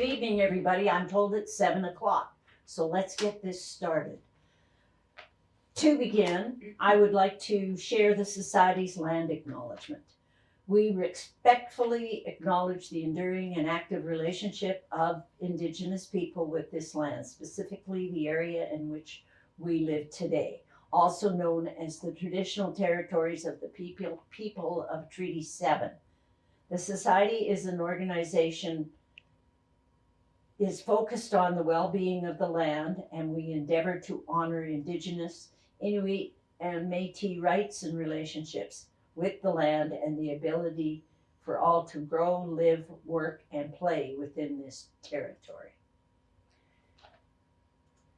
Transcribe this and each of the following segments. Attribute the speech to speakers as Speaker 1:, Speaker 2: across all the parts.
Speaker 1: Good evening, everybody. I'm told it's 7 o'clock, so let's get this started. To begin, I would like to share the Society's land acknowledgement. We respectfully acknowledge the enduring and active relationship of Indigenous people with this land, specifically the area in which we live today, also known as the traditional territories of the people of Treaty 7. The Society is an organization is focused on the well-being of the land, and we endeavor to honor Indigenous, Inuit, and Métis rights and relationships with the land and the ability for all to grow, live, work, and play within this territory.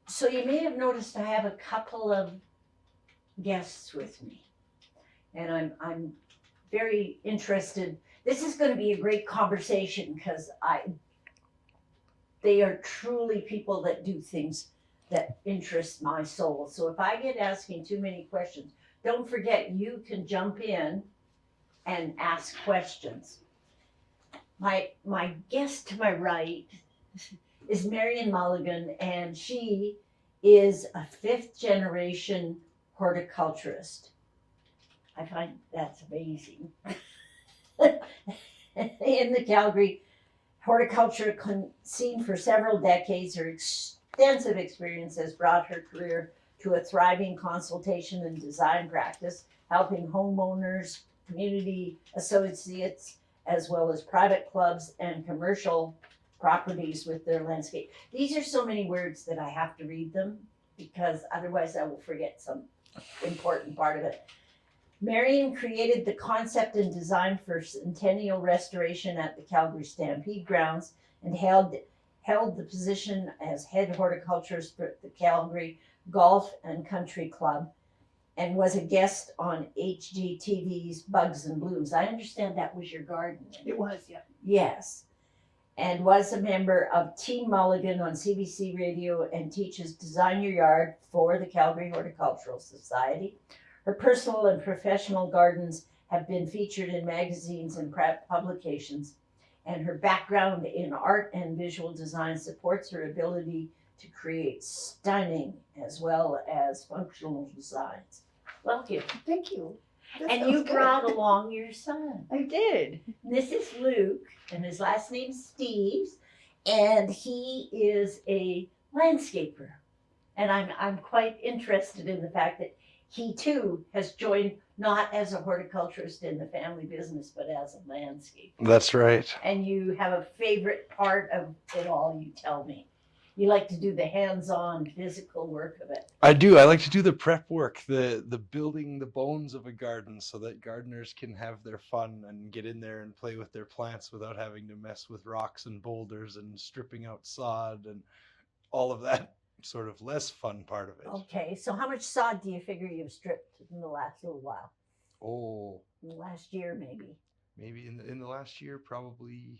Speaker 1: So you may have noticed I have a couple of guests with me, and I'm very interested. This is going to be a great conversation because they are truly people that do things that interest my soul. So if I get asking too many questions, don't forget you can jump in and ask questions. My guest to my right is Marian Mulligan, and she is a 5th generation horticulturist. I find that's amazing. In the Calgary horticulture scene for several decades, her extensive experience has brought her career to a thriving consultation and design practice, helping homeowners, community associates, as well as private clubs and commercial properties with their landscape. These are so many words that I have to read them because otherwise I will forget some important part of it. Marian created the concept and design for centennial restoration at the Calgary Stampede grounds and held the position as head horticulturist for the Calgary Golf and Country Club and was a guest on HGTV's Bugs and Blooms. I understand that was your garden.
Speaker 2: It was, yeah.
Speaker 1: Yes. And was a member of Team Mulligan on CBC Radio and teaches Design Your Yard for the Calgary Horticultural Society. Her personal and professional gardens have been featured in magazines and publications, and her background in art and visual design supports her ability to create stunning as well as functional designs. Welcome.
Speaker 2: Thank you. That
Speaker 1: And
Speaker 2: sounds
Speaker 1: you
Speaker 2: good.
Speaker 1: brought along your son.
Speaker 2: I did.
Speaker 1: This is Luke, and his last name's Steeves, and he is a landscaper. And I'm quite interested in the fact that he too has joined not as a horticulturist in the family business, but as a landscaper.
Speaker 3: That's right.
Speaker 1: And you have a favorite part of it all, you tell me. You like to do the hands-on physical work of it.
Speaker 3: I do. I like to do the prep work, the building the bones of a garden so that gardeners can have their fun and get in there and play with their plants without having to mess with rocks and boulders and stripping out sod and all of that sort of less fun part of it.
Speaker 1: Okay, so how much sod do you figure you've stripped in the last little while?
Speaker 3: Oh,
Speaker 1: In the last year, maybe.
Speaker 3: maybe in the last year, probably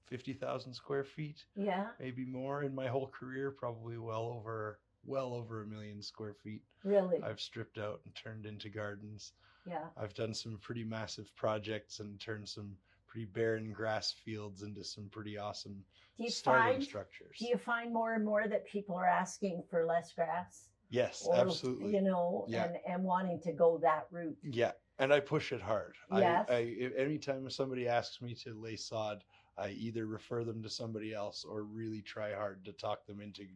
Speaker 3: 50,000 square feet,
Speaker 1: Yeah,
Speaker 3: maybe more. In my whole career, probably well over 1,000,000 square feet
Speaker 1: really.
Speaker 3: I've stripped out and turned into gardens.
Speaker 1: Yeah.
Speaker 3: I've done some pretty massive projects and turned some pretty barren grass fields into some pretty awesome
Speaker 1: Do you
Speaker 3: starting
Speaker 1: find
Speaker 3: structures.
Speaker 1: do you find more and more that people are asking for less grass?
Speaker 3: Yes,
Speaker 1: Or,
Speaker 3: absolutely.
Speaker 1: You know,
Speaker 3: Yeah.
Speaker 1: and wanting to go that route.
Speaker 3: Yeah, and I push it hard.
Speaker 1: Yes.
Speaker 3: Anytime somebody asks me to lay sod, I either refer them to somebody else or really try hard to talk them into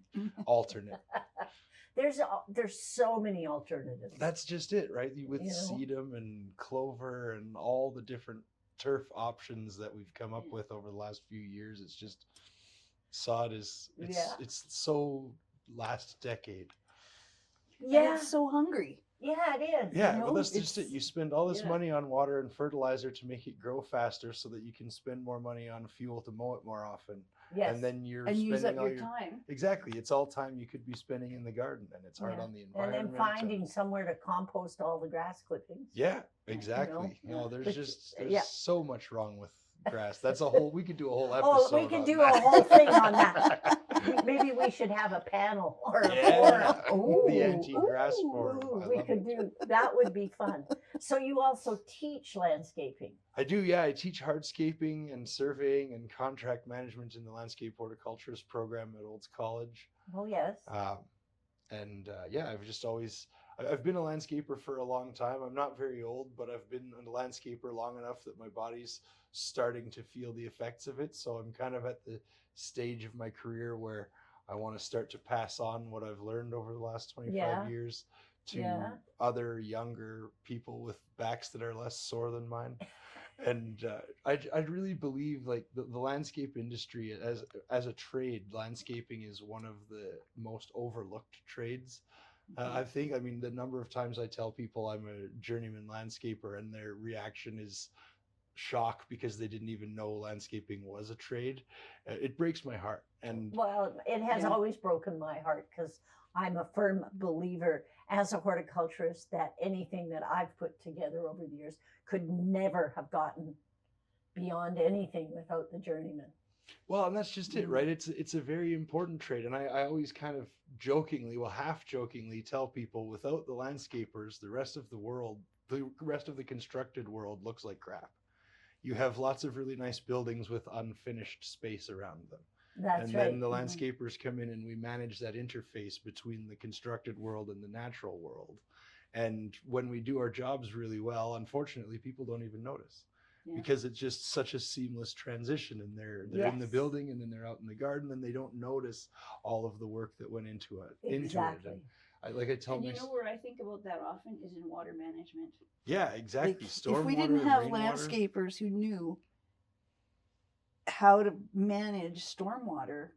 Speaker 3: alternate.
Speaker 1: There's so many alternatives.
Speaker 3: That's just it, right? With
Speaker 1: You know?
Speaker 3: sedum and clover and all the different turf options that we've come up with over the last few years, it's just sod it's so last decade.
Speaker 1: Yeah,
Speaker 2: It's so hungry.
Speaker 1: yeah, it is.
Speaker 3: Yeah,
Speaker 1: you
Speaker 3: well,
Speaker 1: know?
Speaker 3: that's just it. You spend all this
Speaker 1: yeah.
Speaker 3: money on water and fertilizer to make it grow faster so that you can spend more money on fuel to mow it more often.
Speaker 1: Yes.
Speaker 3: And then you're
Speaker 2: And use up
Speaker 3: spending all
Speaker 2: your time.
Speaker 3: Exactly. It's all time you could be spending in the garden, and it's hard
Speaker 1: Yeah.
Speaker 3: on the
Speaker 1: and
Speaker 3: environment.
Speaker 1: then finding somewhere to compost all the grass clippings.
Speaker 3: Yeah, exactly. No, there's
Speaker 1: But,
Speaker 3: just
Speaker 1: yeah.
Speaker 3: so much wrong with grass. That's a whole we could do a whole episode.
Speaker 1: Oh, we could
Speaker 3: on
Speaker 1: do
Speaker 3: that.
Speaker 1: a whole thing on that. Maybe we should have a panel or a
Speaker 3: Yeah,
Speaker 1: forum.
Speaker 3: the anti-grass
Speaker 1: Ooh,
Speaker 3: forum. I
Speaker 1: we
Speaker 3: love
Speaker 1: could
Speaker 3: it.
Speaker 1: do that. Would be fun. So you also teach landscaping.
Speaker 3: I do, yeah. I teach hardscaping and surveying and contract management in the landscape horticulturist program at Olds College.
Speaker 1: Oh yes.
Speaker 3: Yeah, I've been a landscaper for a long time. I'm not very old, but I've been a landscaper long enough that my body's starting to feel the effects of it. So I'm kind of at the stage of my career where I want to start to pass on what I've learned over the last 25
Speaker 1: Yeah.
Speaker 3: years to
Speaker 1: Yeah.
Speaker 3: other younger people with backs that are less sore than mine. And I really believe like the landscape industry as a trade, landscaping is one of the most overlooked trades. I think, I mean, the number of times I tell people I'm a journeyman landscaper and their reaction is shock because they didn't even know landscaping was a trade. It breaks my heart. And
Speaker 1: Well, it has
Speaker 2: Yeah.
Speaker 1: always broken my heart because I'm a firm believer as a horticulturist that anything that I've put together over the years could never have gotten beyond anything without the journeyman.
Speaker 3: well, and that's just it, right? It's a very important trade. And I always kind of jokingly, well, half jokingly tell people without the landscapers, the rest of the world, the rest of the constructed world looks like crap. You have lots of really nice buildings with unfinished space around them.
Speaker 1: That's
Speaker 3: And
Speaker 1: right.
Speaker 3: then the landscapers come in and we manage that interface between the constructed world and the natural world. And when we do our jobs really well, unfortunately, people don't even notice.
Speaker 2: Yeah.
Speaker 3: Because it's just such a seamless transition, and they're in the
Speaker 1: Yes.
Speaker 3: building and then they're out in the garden and they don't notice all of the work that went into it.
Speaker 1: Exactly.
Speaker 3: And I tell
Speaker 4: And
Speaker 3: my
Speaker 4: you know where I think about that often is in water management.
Speaker 3: yeah, exactly.
Speaker 2: Like,
Speaker 3: Stormwater,
Speaker 2: if we didn't have
Speaker 3: rainwater.
Speaker 2: landscapers who knew how to manage stormwater,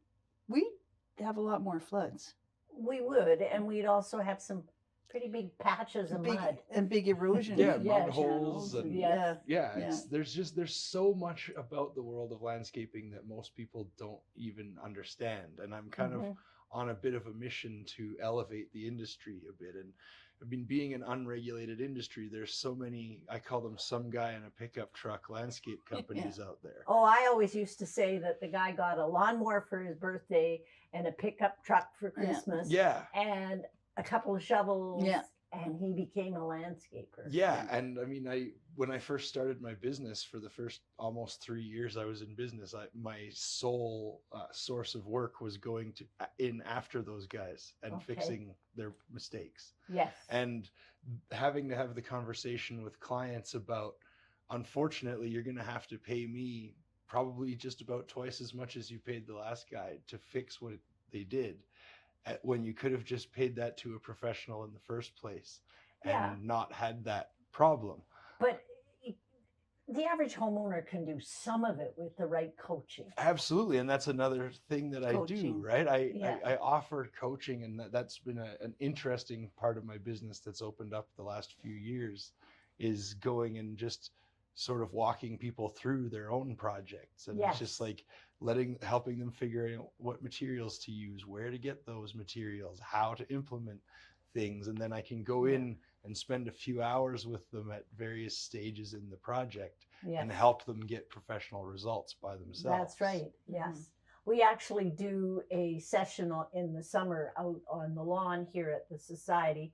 Speaker 2: we'd have a lot more floods.
Speaker 1: We would, and we'd also have some pretty big patches of mud.
Speaker 2: Big erosion.
Speaker 3: Yeah,
Speaker 1: Yeah,
Speaker 3: mud holes
Speaker 2: channels
Speaker 3: and
Speaker 1: Yeah.
Speaker 3: yeah,
Speaker 2: Yeah.
Speaker 3: there's so much about the world of landscaping that most people don't even understand, and I'm kind of
Speaker 1: Mhm.
Speaker 3: on a bit of a mission to elevate the industry a bit. And I mean, being an unregulated industry, there's so many, I call them some guy in a pickup truck landscape companies out there.
Speaker 1: Oh, I always used to say that the guy got a lawnmower for his birthday and a pickup truck for
Speaker 2: Yeah.
Speaker 1: Christmas
Speaker 3: Yeah.
Speaker 1: and a couple of shovels,
Speaker 2: Yeah.
Speaker 1: and he became a landscaper.
Speaker 3: Yeah, and I mean, when I first started my business, for the first almost 3 years I was in business, my sole source of work was going in after those guys and
Speaker 1: Okay.
Speaker 3: fixing their mistakes,
Speaker 1: Yes.
Speaker 3: and having to have the conversation with clients about, unfortunately, you're going to have to pay me probably just about twice as much as you paid the last guy to fix what they did, when you could have just paid that to a professional in the first place and
Speaker 1: Yeah.
Speaker 3: not had that problem.
Speaker 1: But the average homeowner can do some of it with the right coaching.
Speaker 3: Absolutely, and that's another thing that I do,
Speaker 2: Coaching.
Speaker 3: right?
Speaker 1: Yeah.
Speaker 3: I offer coaching, and that's been an interesting part of my business that's opened up the last few years, is going and just sort of walking people through their own projects, and it's just
Speaker 1: Yes.
Speaker 3: like helping them figure out what materials to use, where to get those materials, how to implement things, and then I can go in and spend a few hours with them at various stages in the project
Speaker 1: Yes.
Speaker 3: and help them get professional results by themselves.
Speaker 1: That's right. Yes. We actually do a session in the summer out on the lawn here at the society,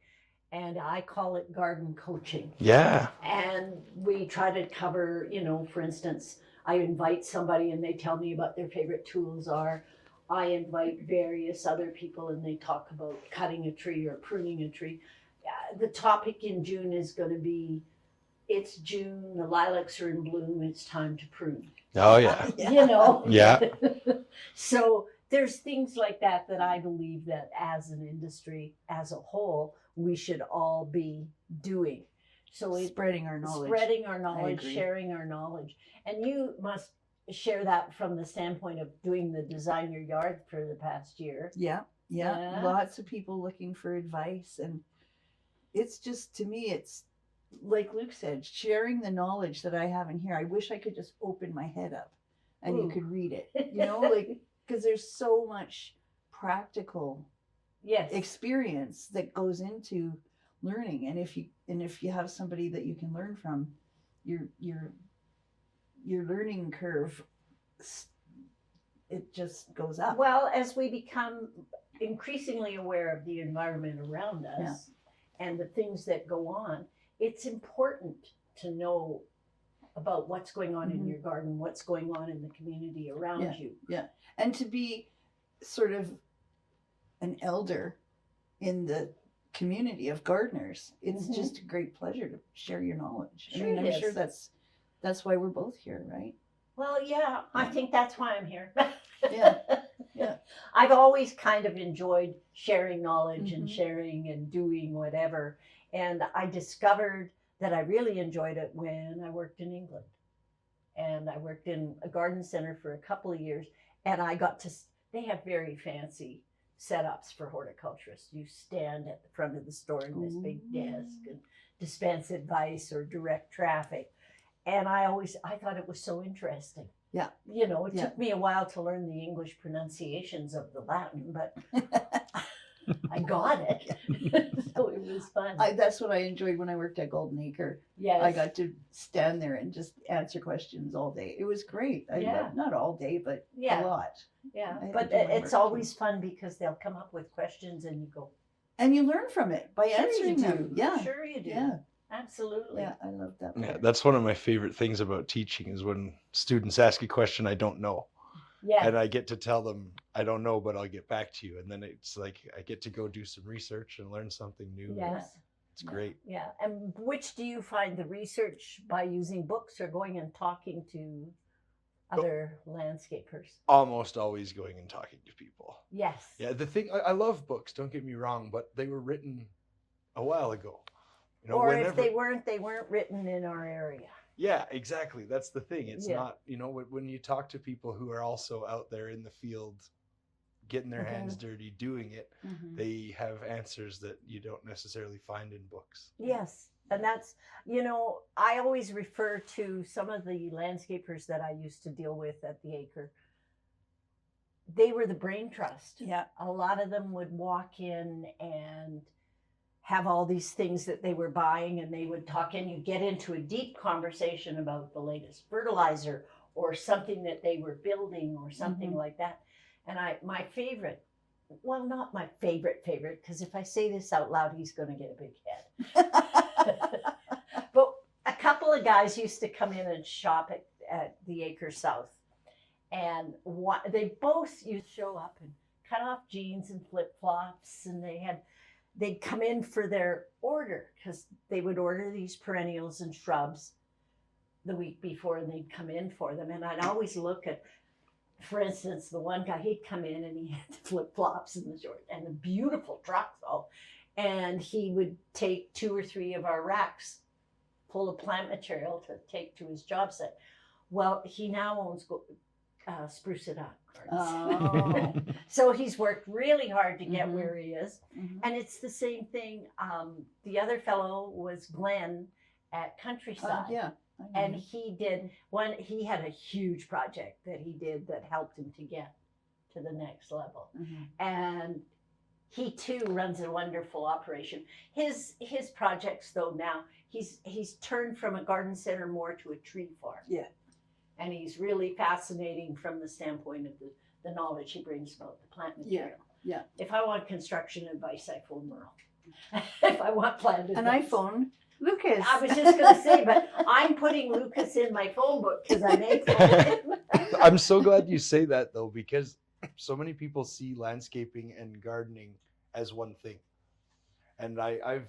Speaker 1: and I call it garden coaching.
Speaker 3: Yeah.
Speaker 1: And we try to cover, for instance, I invite somebody and they tell me what their favorite tools are. I invite various other people and they talk about cutting a tree or pruning a tree. The topic in June is going to be, it's June, the lilacs are in bloom, it's time to prune.
Speaker 3: Oh yeah. Yeah.
Speaker 1: So there's things like that I believe that as an industry, as a whole, we should all be doing. So it's
Speaker 2: Spreading our knowledge.
Speaker 1: spreading our knowledge,
Speaker 2: agree.
Speaker 1: sharing our knowledge. And you must share that from the standpoint of doing the Design Your Yard for the past year.
Speaker 2: Yeah.
Speaker 1: Yeah.
Speaker 2: Lots of people looking for advice. And it's just, to me, it's like Luke said, sharing the knowledge that I have in here. I wish I could just open my head up and
Speaker 1: Ooh.
Speaker 2: you could read it, because there's so much practical
Speaker 1: Yes.
Speaker 2: experience that goes into learning. And if you have somebody that you can learn from, your learning curve it just goes up.
Speaker 1: Well, as we become increasingly aware of the environment around us and the things that go on, it's important to know about what's going on in
Speaker 2: Mhm.
Speaker 1: your garden, what's going on in the community around you.
Speaker 2: And to be sort of an elder in the community of gardeners, it's
Speaker 1: Mhm.
Speaker 2: just a great pleasure to share your knowledge.
Speaker 1: Sure
Speaker 2: I mean,
Speaker 1: it
Speaker 2: I'm sure
Speaker 1: is.
Speaker 2: that's why we're both here, right?
Speaker 1: Well, yeah, I
Speaker 2: Yeah.
Speaker 1: think that's why I'm here.
Speaker 2: Yeah, yeah.
Speaker 1: I've always kind of enjoyed sharing knowledge and
Speaker 2: Mhm.
Speaker 1: sharing and doing whatever. And I discovered that I really enjoyed it when I worked in England. And I worked in a garden center for a couple of years. And I got to, they have very fancy setups for horticulturists. You stand at the front of the store in this big desk and dispense advice or direct traffic. And I thought it was so interesting.
Speaker 2: Yeah.
Speaker 1: You know, it
Speaker 2: Yeah.
Speaker 1: took me a while to learn the English pronunciations of the Latin, but I got it. So it was fun.
Speaker 2: That's what I enjoyed when I worked at Golden Acre.
Speaker 1: Yes.
Speaker 2: I got to stand there and just answer questions all day. It was great.
Speaker 1: Yeah.
Speaker 2: Not all day, but
Speaker 1: Yeah.
Speaker 2: a lot.
Speaker 1: Yeah.
Speaker 2: I had
Speaker 1: But
Speaker 2: to do my
Speaker 1: it's
Speaker 2: work,
Speaker 1: always fun because they'll come up with questions and you go,
Speaker 2: And you learn from it by
Speaker 1: sure
Speaker 2: answering
Speaker 1: you
Speaker 2: them.
Speaker 1: do.
Speaker 2: Yeah.
Speaker 1: Sure you do.
Speaker 2: Yeah.
Speaker 1: Absolutely.
Speaker 2: Yeah. I love that.
Speaker 3: Yeah,
Speaker 2: part.
Speaker 3: that's one of my favorite things about teaching is when students ask a question I don't know.
Speaker 1: Yeah.
Speaker 3: And I get to tell them I don't know, but I'll get back to you. And then it's like I get to go do some research and learn something new.
Speaker 1: Yes.
Speaker 3: It's great.
Speaker 1: Yeah. And which do you find, the research by using books or going and talking to other landscapers?
Speaker 3: Almost always going and talking to people.
Speaker 1: Yes.
Speaker 3: Yeah, the thing I love books, don't get me wrong, but they were written a while ago. You know,
Speaker 1: Or if they weren't written in our area.
Speaker 3: Yeah, exactly. That's the thing. It's
Speaker 1: Yeah.
Speaker 3: not, you know, when you talk to people who are also out there in the field, getting their hands dirty, doing it,
Speaker 2: Mhm.
Speaker 3: they have answers that you don't necessarily find in books.
Speaker 1: Yes. And that's, you know, I always refer to some of the landscapers that I used to deal with at the Acre. They were the brain trust.
Speaker 2: Yeah.
Speaker 1: A lot of them would walk in and have all these things that they were buying, and they would talk, and you get into a deep conversation about the latest fertilizer or something that they were building or something
Speaker 2: Mhm.
Speaker 1: like that. And my favorite, well, not my favorite, because if I say this out loud, he's going to get a big head. But a couple of guys used to come in and shop at the Acre South. And they both used to show up and cut off jeans and flip-flops, and they'd come in for their order because they would order these perennials and shrubs the week before, and they'd come in for them. And I'd always look at, for instance, the one guy, he'd come in and he had the flip-flops and the short and the beautiful truck though. And he would take 2 or 3 of our racks full of plant material to take to his job site. Well, he now owns Spruce It Up.
Speaker 2: Oh.
Speaker 1: So he's worked really hard to get
Speaker 2: Mhm.
Speaker 1: where he is.
Speaker 2: Mhm.
Speaker 1: And it's the same thing. The other fellow was Glenn at Countryside.
Speaker 2: Yeah.
Speaker 1: And he had a huge project that he did that helped him to get to the next level.
Speaker 2: Mhm.
Speaker 1: And he too runs a wonderful operation. His projects though now, he's turned from a garden center more to a tree farm.
Speaker 2: Yeah.
Speaker 1: And he's really fascinating from the standpoint of the knowledge he brings about the plant material.
Speaker 2: Yeah.
Speaker 1: If I want construction advice, I phone Merle. If I want plant
Speaker 2: An
Speaker 1: advice.
Speaker 2: iPhone, Lucas.
Speaker 1: I was just going to say, but I'm putting Lucas in my phone book because I may phone him.
Speaker 3: I'm so glad you say that though, because so many people see landscaping and gardening as one thing. And I've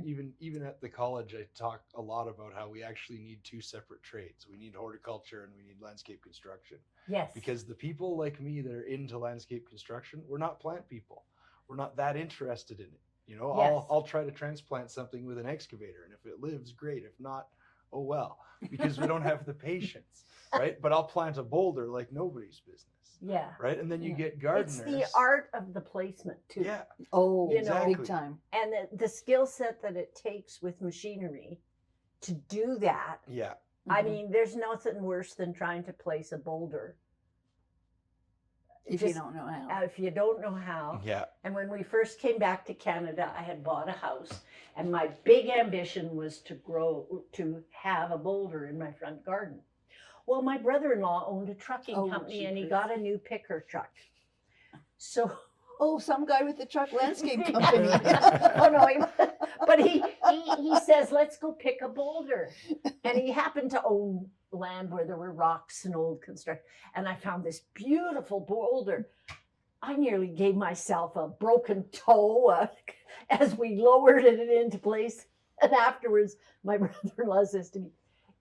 Speaker 3: even at the college, I talk a lot about how we actually need 2 separate trades. We need horticulture and we need landscape construction.
Speaker 1: Yes.
Speaker 3: Because the people like me that are into landscape construction, we're not plant people. We're not that interested in it. You know,
Speaker 1: Yes.
Speaker 3: I'll try to transplant something with an excavator, and if it lives, great. If not, oh well, because we don't have the patience, right? But I'll plant a boulder like nobody's business.
Speaker 1: Yeah.
Speaker 3: Right. And then you
Speaker 2: Yeah.
Speaker 3: get gardeners.
Speaker 1: It's the art of the placement too.
Speaker 3: Yeah.
Speaker 2: Oh,
Speaker 1: You know,
Speaker 2: big time.
Speaker 1: And the skill set that it takes with machinery to do that.
Speaker 3: Yeah.
Speaker 1: I
Speaker 2: Mhm.
Speaker 1: mean, there's nothing worse than trying to place a boulder
Speaker 2: if you
Speaker 1: just-
Speaker 2: don't know how.
Speaker 1: if you don't know how.
Speaker 3: Yeah.
Speaker 1: And when we first came back to Canada, I had bought a house, and my big ambition was to have a boulder in my front garden. Well, my brother-in-law owned a trucking
Speaker 2: Oh,
Speaker 1: company and he
Speaker 2: jeepers.
Speaker 1: got a new picker truck. So
Speaker 2: Oh, some guy with the truck landscape
Speaker 1: Yeah.
Speaker 2: company.
Speaker 1: oh no, but he says, let's go pick a boulder. And he happened to own land where there were rocks and old construction. And I found this beautiful boulder. I nearly gave myself a broken toe as we lowered it into place. And afterwards, my brother-in-law says to me,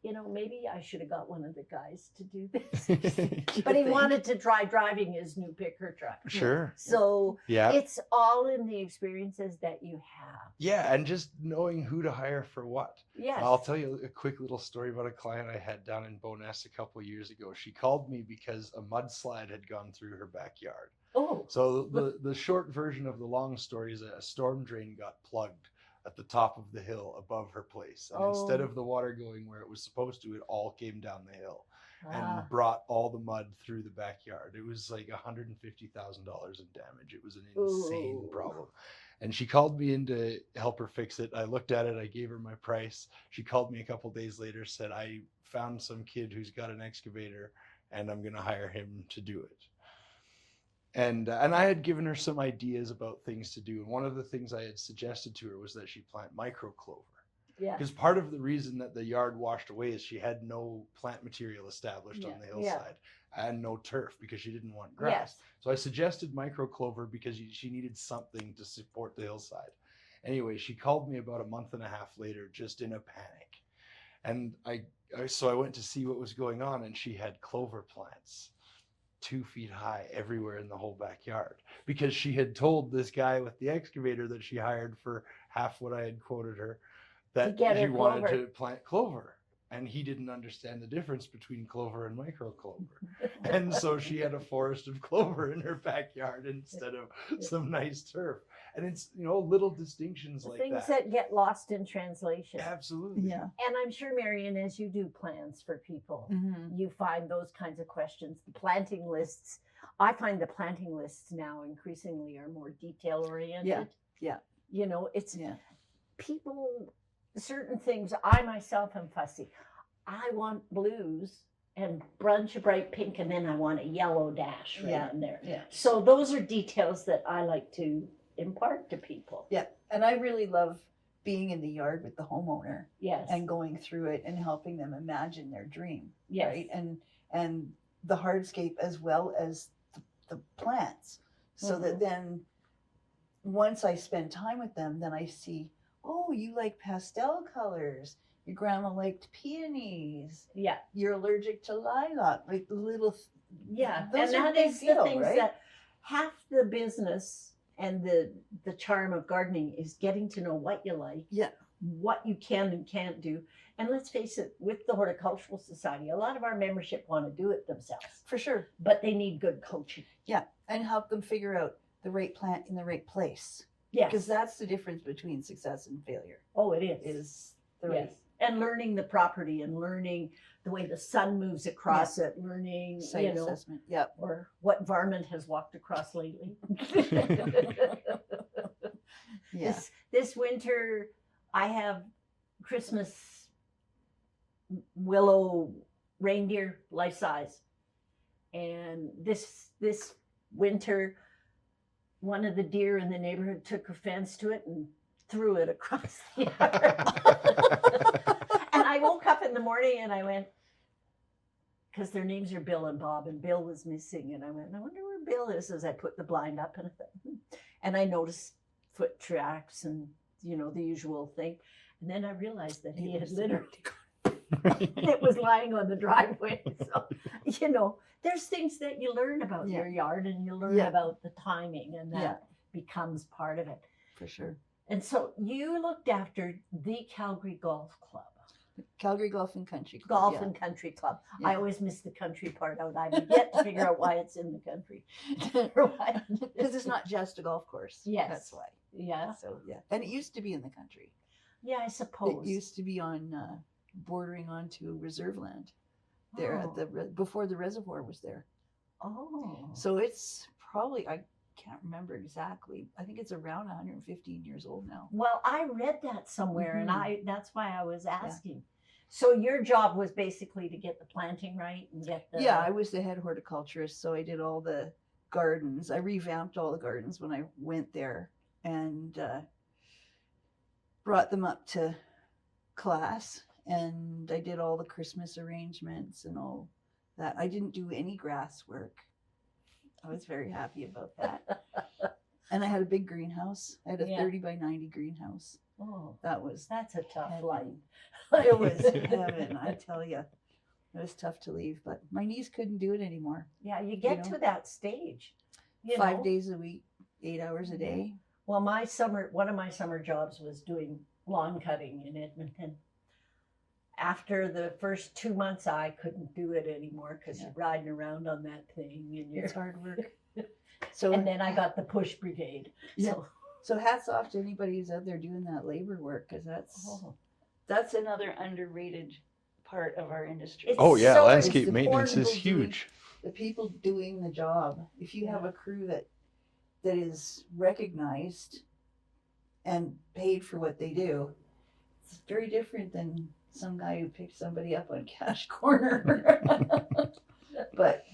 Speaker 1: you know, maybe I should have got one of the guys to do this. But he wanted to try driving his new picker truck.
Speaker 3: Sure.
Speaker 1: So
Speaker 3: Yeah.
Speaker 1: it's all in the experiences that you have.
Speaker 3: Yeah, and just knowing who to hire for what.
Speaker 1: Yes.
Speaker 3: I'll tell you a quick little story about a client I had down in Bowness a couple of years ago. She called me because a mudslide had gone through her backyard.
Speaker 1: Oh.
Speaker 3: So the short version of the long story is a storm drain got plugged at the top of the hill above her place. And instead of the water going where it was supposed to, it all came down the hill and brought all the mud through the backyard. It was like $150,000 in damage. It was an insane problem. And she called me in to help her fix it. I looked at it. I gave her my price. She called me a couple days later, said, I found some kid who's got an excavator and I'm going to hire him to do it. And I had given her some ideas about things to do. And one of the things I had suggested to her was that she plant micro clover.
Speaker 1: Yeah.
Speaker 3: Because part of the reason that the yard washed away is she had no plant material established on the hillside and no turf because she didn't want grass.
Speaker 1: Yes.
Speaker 3: So I suggested micro clover because she needed something to support the hillside. Anyway, she called me about a month and a half later, just in a panic. And so I went to see what was going on, and she had clover plants 2 feet high everywhere in the whole backyard because she had told this guy with the excavator that she hired for half what I had quoted her that he wanted to plant clover, and he didn't understand the difference between clover and micro clover. And so she had a forest of clover in her backyard instead of some nice turf. And it's, you know, little distinctions like
Speaker 1: things that get lost in translation.
Speaker 3: Absolutely.
Speaker 2: Yeah.
Speaker 1: And I'm sure, Marian, as you do plans for people, you find those kinds of questions. The planting lists, I find the planting lists now increasingly are more detail oriented.
Speaker 2: Yeah.
Speaker 1: You know, it's people, certain things, I myself am fussy. I want blues and bunch of bright pink, and then I want a yellow dash in there.
Speaker 2: Yeah.
Speaker 1: So those are details that I like to impart to people.
Speaker 2: Yeah. And I really love being in the yard with the homeowner
Speaker 1: Yes.
Speaker 2: and going through it and helping them imagine their dream.
Speaker 1: Yes.
Speaker 2: Right. And the hardscape as well as the plants. So that then once I spend time with them, then I see, oh, you like pastel colors. Your grandma liked peonies.
Speaker 1: Yeah.
Speaker 2: You're allergic to lilac. Like little.
Speaker 1: Yeah.
Speaker 2: Those
Speaker 1: and
Speaker 2: are
Speaker 1: that
Speaker 2: big
Speaker 1: is the
Speaker 2: deal,
Speaker 1: things
Speaker 2: right?
Speaker 1: that half the business and the charm of gardening is getting to know what you like, what you can and can't do. And let's face it, with the Horticultural Society, a lot of our membership want to do it themselves.
Speaker 2: For sure.
Speaker 1: But they need good coaching.
Speaker 2: Yeah. And help them figure out the right plant in the right place.
Speaker 1: Yes.
Speaker 2: Because that's the difference between success and failure.
Speaker 1: Oh, it is.
Speaker 2: Is the right.
Speaker 1: Yes. And learning the property and learning the way the sun moves across it, learning,
Speaker 2: Site
Speaker 1: you know,
Speaker 2: assessment. Yep.
Speaker 1: or what varmint has walked across lately.
Speaker 2: Yeah.
Speaker 1: This winter, I have Christmas willow reindeer life size, and this winter, one of the deer in the neighborhood took offense to it and threw it across the yard. And I woke up in the morning and I went, because their names are Bill and Bob, and Bill was missing, and I went, I wonder where Bill is, as I put the blind up, and I noticed foot tracks and, you know, the usual thing. And then I realized that he had literally it was lying on the driveway. So, you know, there's things that you learn about your yard, and you learn about the timing, and that becomes part of it.
Speaker 2: For sure.
Speaker 1: And so you looked after the Calgary Golf Club.
Speaker 2: Calgary Golf and Country Club.
Speaker 1: Golf and Country Club. I always miss the country part out. I've yet to figure out why it's in the country.
Speaker 2: Because it's not just a golf course.
Speaker 1: Yes.
Speaker 2: That's why.
Speaker 1: Yeah.
Speaker 2: So, and it used to be in the country.
Speaker 1: Yeah, I suppose.
Speaker 2: It used to be on bordering onto reserve land there at the before the reservoir was there.
Speaker 1: Oh.
Speaker 2: So it's probably, I can't remember exactly. I think it's around 115 years old now.
Speaker 1: Well, I read that somewhere, and that's why I was asking. So your job was basically to get the planting right and get the.
Speaker 2: Yeah, I was the head horticulturist, so I did all the gardens. I revamped all the gardens when I went there and brought them up to class. And I did all the Christmas arrangements and all that. I didn't do any grass work. I was very happy about that. And I had a big greenhouse. I had a
Speaker 1: Yeah.
Speaker 2: 30 by 90 greenhouse.
Speaker 1: Oh,
Speaker 2: That was,
Speaker 1: that's a tough
Speaker 2: Heaven.
Speaker 1: life.
Speaker 2: it was heaven, I tell you. It was tough to leave, but my knees couldn't do it anymore.
Speaker 1: Yeah, you get
Speaker 2: know?
Speaker 1: to that stage. You
Speaker 2: 5
Speaker 1: know?
Speaker 2: days a week, 8 hours a day.
Speaker 1: Well, one of my summer jobs was doing lawn cutting in Edmonton. After the first 2 months, I couldn't do it anymore because
Speaker 2: Yeah.
Speaker 1: you're riding around on that thing and you're.
Speaker 2: It's hard work. So
Speaker 1: And then I got the push brigade.
Speaker 2: Yeah.
Speaker 1: So,
Speaker 2: So hats off to anybody who's out there doing that labor work, because
Speaker 1: oh.
Speaker 2: that's another underrated part of our industry.
Speaker 1: It's
Speaker 3: Oh yeah,
Speaker 1: so
Speaker 3: landscape
Speaker 2: it's
Speaker 3: maintenance is
Speaker 2: affordable doing-
Speaker 3: huge.
Speaker 2: The people doing the job. If you have
Speaker 1: Yeah.
Speaker 2: a crew that is recognized and paid for what they do, it's very different than some guy who picked somebody up on cash corner. But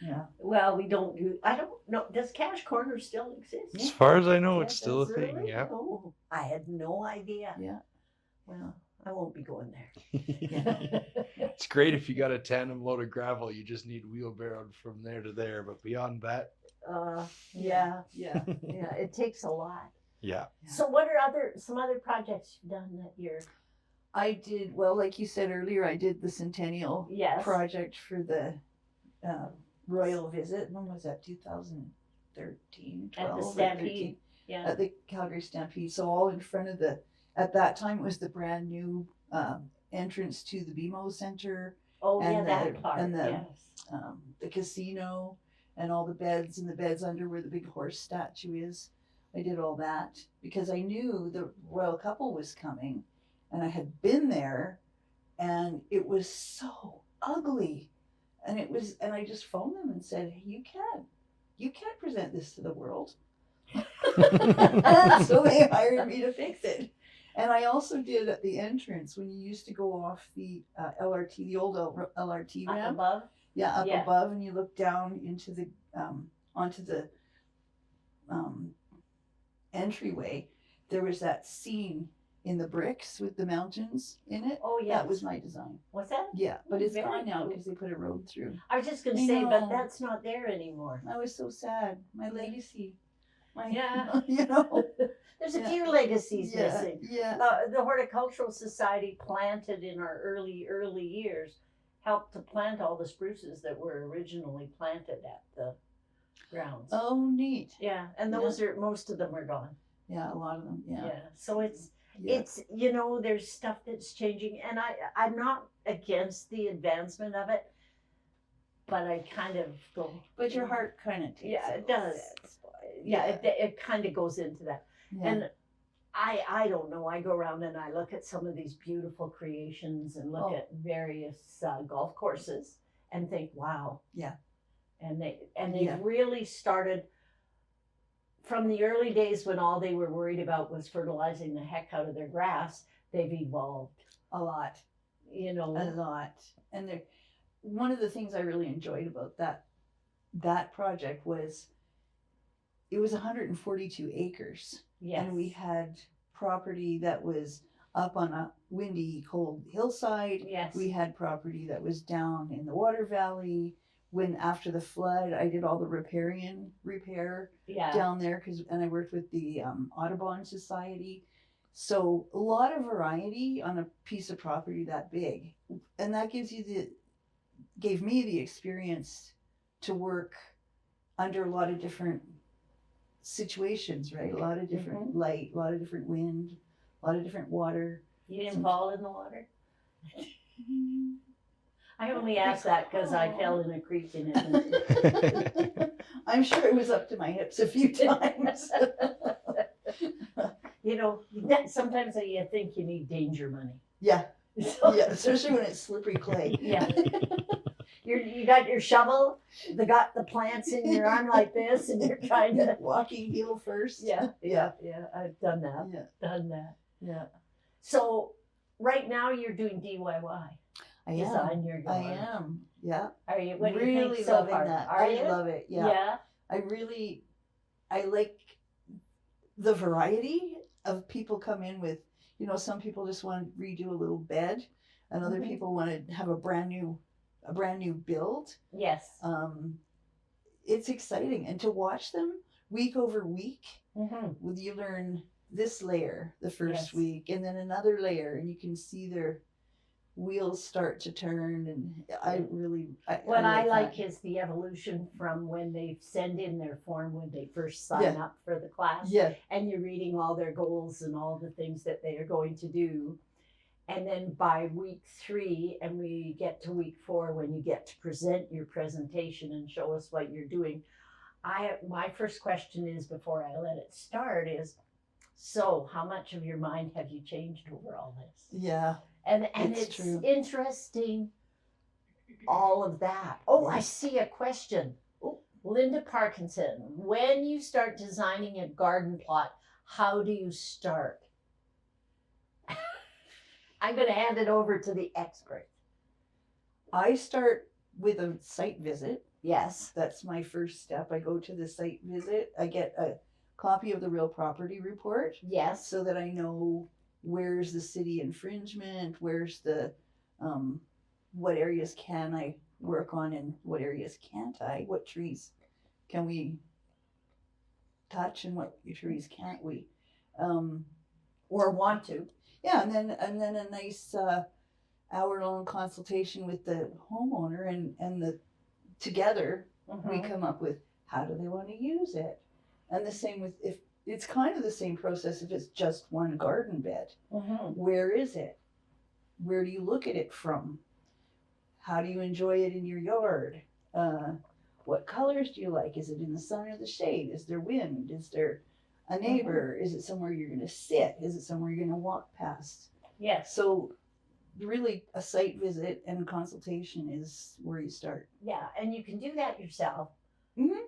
Speaker 2: yeah,
Speaker 1: Well, we don't do. I don't know. Does Cash Corner still exist?
Speaker 3: As far as I know,
Speaker 1: Yeah,
Speaker 3: it's still a
Speaker 1: does
Speaker 3: thing.
Speaker 1: really?
Speaker 3: Yeah.
Speaker 1: Oh, I had no idea.
Speaker 2: yeah.
Speaker 1: Well, I won't be going there.
Speaker 3: It's great if you got a tandem load of gravel. You just need wheelbarrowed from there to there. But beyond that,
Speaker 1: Yeah,
Speaker 2: Yeah.
Speaker 1: yeah. It takes a lot.
Speaker 3: yeah.
Speaker 1: So, what are some other projects you've done that year?
Speaker 2: I did, well, like you said earlier, I did the Centennial
Speaker 1: Yes.
Speaker 2: project for the Royal Visit. When was that? 2013, 12?
Speaker 1: At the
Speaker 2: or
Speaker 1: Stampede.
Speaker 2: 13?
Speaker 1: Yeah.
Speaker 2: At the Calgary Stampede. So all in front of at that time it was the brand new entrance to the BMO Center,
Speaker 1: Oh, yeah,
Speaker 2: and
Speaker 1: that part.
Speaker 2: and the-
Speaker 1: yes.
Speaker 2: the casino, and all the beds, and the beds under where the big horse statue is. I did all that because I knew the royal couple was coming, and I had been there, and it was so ugly, and I just phoned them and said, hey, you can't present this to the world. And so they hired me to fix it. And I also did at the entrance when you used to go off the LRT, the old LRT
Speaker 1: Up
Speaker 2: ramp.
Speaker 1: above.
Speaker 2: Yeah, up
Speaker 1: Yeah.
Speaker 2: above, and you look down into the onto the entryway. There was that scene in the bricks with the mountains in it.
Speaker 1: Oh, yeah.
Speaker 2: That was my design.
Speaker 1: What's that?
Speaker 2: Yeah, but it's
Speaker 1: Very
Speaker 2: gone now
Speaker 1: cool.
Speaker 2: because they put a road through.
Speaker 1: I was just going to
Speaker 2: I
Speaker 1: say, but
Speaker 2: know.
Speaker 1: that's not there anymore.
Speaker 2: I was so sad. My legacy. My,
Speaker 1: Yeah.
Speaker 2: you know.
Speaker 1: There's a
Speaker 2: Yeah.
Speaker 1: few legacies
Speaker 2: Yeah,
Speaker 1: missing.
Speaker 2: yeah.
Speaker 1: The Horticultural Society planted in our early years, helped to plant all the spruces that were originally planted at the grounds.
Speaker 2: Oh, neat.
Speaker 1: Yeah, and those are most of them are gone.
Speaker 2: Yeah, a lot of them. Yeah.
Speaker 1: So it's
Speaker 2: Yeah.
Speaker 1: there's stuff that's changing, and I'm not against the advancement of it, but I kind of go.
Speaker 2: But your heart kind of takes
Speaker 1: Yeah,
Speaker 2: it
Speaker 1: it does. Yeah, it kind of goes into that.
Speaker 2: Yeah.
Speaker 1: And I don't know. I go around and I look at some of these beautiful creations and look
Speaker 2: Oh.
Speaker 1: at various golf courses and think, wow.
Speaker 2: Yeah.
Speaker 1: And they've
Speaker 2: Yeah.
Speaker 1: really started from the early days when all they were worried about was fertilizing the heck out of their grass. They've evolved,
Speaker 2: a lot.
Speaker 1: you know.
Speaker 2: A lot. And one of the things I really enjoyed about that project was it was 142 acres.
Speaker 1: Yes.
Speaker 2: And we had property that was up on a windy, cold hillside.
Speaker 1: Yes.
Speaker 2: We had property that was down in the water valley. When after the flood, I did all the repair
Speaker 1: Yeah.
Speaker 2: down there and I worked with the Audubon Society. So a lot of variety on a piece of property that big, and that gave me the experience to work under a lot of different situations, right? A lot of different light, a lot of different wind, a lot of different water.
Speaker 1: You didn't fall in the water? I only asked that because I fell in a creek in Edmonton.
Speaker 2: I'm sure it was up to my hips a few times.
Speaker 1: You know, sometimes you think you need danger money.
Speaker 2: Yeah,
Speaker 1: So-
Speaker 2: yeah, especially when it's slippery clay.
Speaker 1: Yeah. You got your shovel, got the plants in your arm like this, and you're trying to.
Speaker 2: Walking heel first.
Speaker 1: Yeah,
Speaker 2: Yeah.
Speaker 1: yeah. I've done that.
Speaker 2: Yeah.
Speaker 1: Done that.
Speaker 2: Yeah.
Speaker 1: So, right now you're doing DIY.
Speaker 2: I
Speaker 1: Design
Speaker 2: am.
Speaker 1: your
Speaker 2: I
Speaker 1: yard.
Speaker 2: am. Yeah.
Speaker 1: Are you? What do you
Speaker 2: Really
Speaker 1: think so
Speaker 2: loving
Speaker 1: far?
Speaker 2: that.
Speaker 1: Are
Speaker 2: I
Speaker 1: you?
Speaker 2: love it. Yeah. I like the variety of people come in with, some people just want to redo a little bed, and other
Speaker 1: Mhm.
Speaker 2: people want to have a brand new build.
Speaker 1: Yes.
Speaker 2: It's exciting, and to watch them week over week,
Speaker 1: Mm-hmm.
Speaker 2: you learn this layer the first
Speaker 1: Yes.
Speaker 2: week, and then another layer, and you can see their wheels start to turn, and
Speaker 1: What I like
Speaker 2: that.
Speaker 1: is the evolution from when they send in their form when they first sign
Speaker 2: Yeah.
Speaker 1: up for the class,
Speaker 2: Yeah.
Speaker 1: and you're reading all their goals and all the things that they are going to do. And then by week 3, and we get to week 4, when you get to present your presentation and show us what you're doing, my first question is, before I let it start, is, so how much of your mind have you changed over all this?
Speaker 2: Yeah.
Speaker 1: And
Speaker 2: It's
Speaker 1: it's
Speaker 2: true.
Speaker 1: interesting, all of that. Oh, I see a question. Oh, Linda Parkinson, when you start designing a garden plot, how do you start? I'm going to hand it over to the expert.
Speaker 2: I start with a site visit.
Speaker 1: Yes.
Speaker 2: That's my first step. I go to the site visit. I get a copy of the real property report
Speaker 1: Yes.
Speaker 2: so that I know where's the city infringement, where's the what areas can I work on and what areas can't I, what trees can we touch and what trees can't we,
Speaker 1: Or want to.
Speaker 2: yeah, and then a nice hour-long consultation with the homeowner, and together we come up with how do they want to use it. And the same with, if it's kind of the same process if it's just one garden bed. Where is it? Where do you look at it from? How do you enjoy it in your yard? What colors do you like? Is it in the sun or the shade? Is there wind? Is there a neighbor? Is it somewhere you're going to sit? Is it somewhere you're going to walk past?
Speaker 1: Yes.
Speaker 2: So really a site visit and consultation is where you start.
Speaker 1: Yeah, and you can do that yourself.
Speaker 2: Mhm.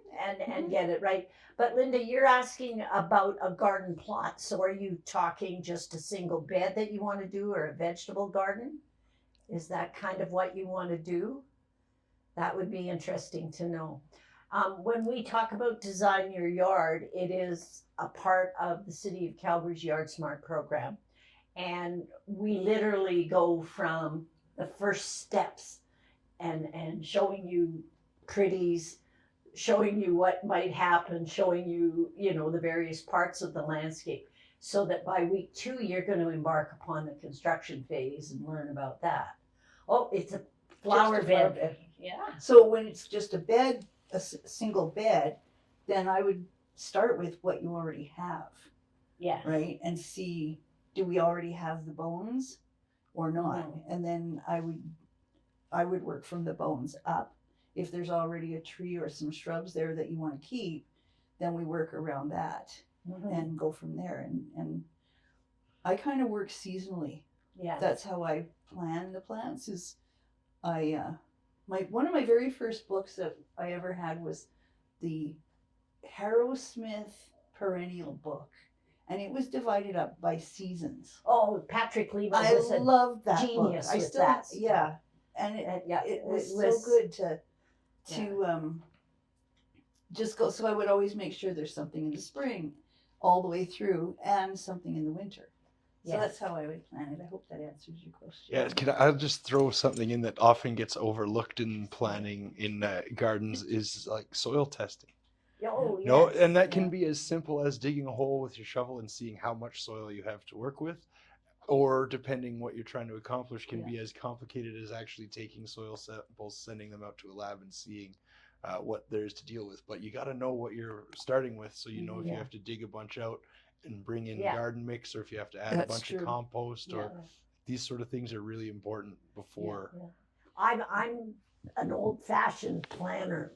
Speaker 1: And get it right. But Linda, you're asking about a garden plot. So are you talking just a single bed that you want to do, or a vegetable garden? Is that kind of what you want to do? That would be interesting to know. When we talk about design your yard, it is a part of the City of Calgary's Yard Smart program. And we literally go from the first steps and showing you pretties, showing you what might happen, showing you, the various parts of the landscape, so that by week 2, you're going to embark upon the construction phase and learn about that. Oh, it's a flower bed. Yeah.
Speaker 2: So when it's just a bed, a single bed, then I would start with what you already have,
Speaker 1: Yeah.
Speaker 2: right? And see, do we already have the bones or not? And then I would work from the bones up. If there's already a tree or some shrubs there that you want to keep, then we work around that and go from there. And I kind of work seasonally.
Speaker 1: Yeah.
Speaker 2: That's how I plan the plants. Is one of my very first books that I ever had was the Smyth perennial book, and it was divided up by seasons.
Speaker 1: Oh, Patrick Levy
Speaker 2: I
Speaker 1: was a
Speaker 2: love that
Speaker 1: genius
Speaker 2: book. I
Speaker 1: with
Speaker 2: still,
Speaker 1: that.
Speaker 2: yeah, and it was so good to just go. So I would always make sure there's something in the spring, all the way through, and something in the winter. So that's how I would plan it. I hope that answers your question.
Speaker 3: Yeah, I'll just throw something in that often gets overlooked in planning in gardens is like soil testing.
Speaker 1: Oh, yes.
Speaker 3: No, and that can be as simple as digging a hole with your shovel and seeing how much soil you have to work with, or depending what you're trying to accomplish, can be as complicated as actually taking soil samples, sending them out to a lab, and seeing what there is to deal with. But you got to know what you're starting with, so you know if you have to dig a bunch out and bring in garden mix, or if you have to add a bunch of compost, or these sort of things are really important before.
Speaker 1: I'm an old-fashioned planner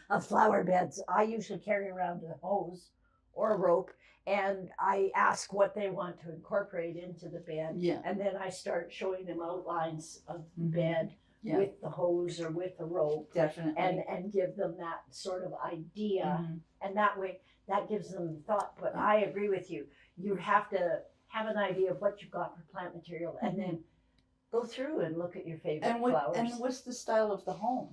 Speaker 1: of flower beds. I usually carry around a hose or a rope, and I ask what they want to incorporate into the bed. And then I start showing them outlines of the bed with the hose or with the rope.
Speaker 2: Definitely.
Speaker 1: And give them that sort of idea. And that way, that gives them thought. But I agree with you. You have to have an idea of what you've got for plant material, and then go through and look at your favorite
Speaker 2: And
Speaker 1: flowers.
Speaker 2: and what's the style of the home,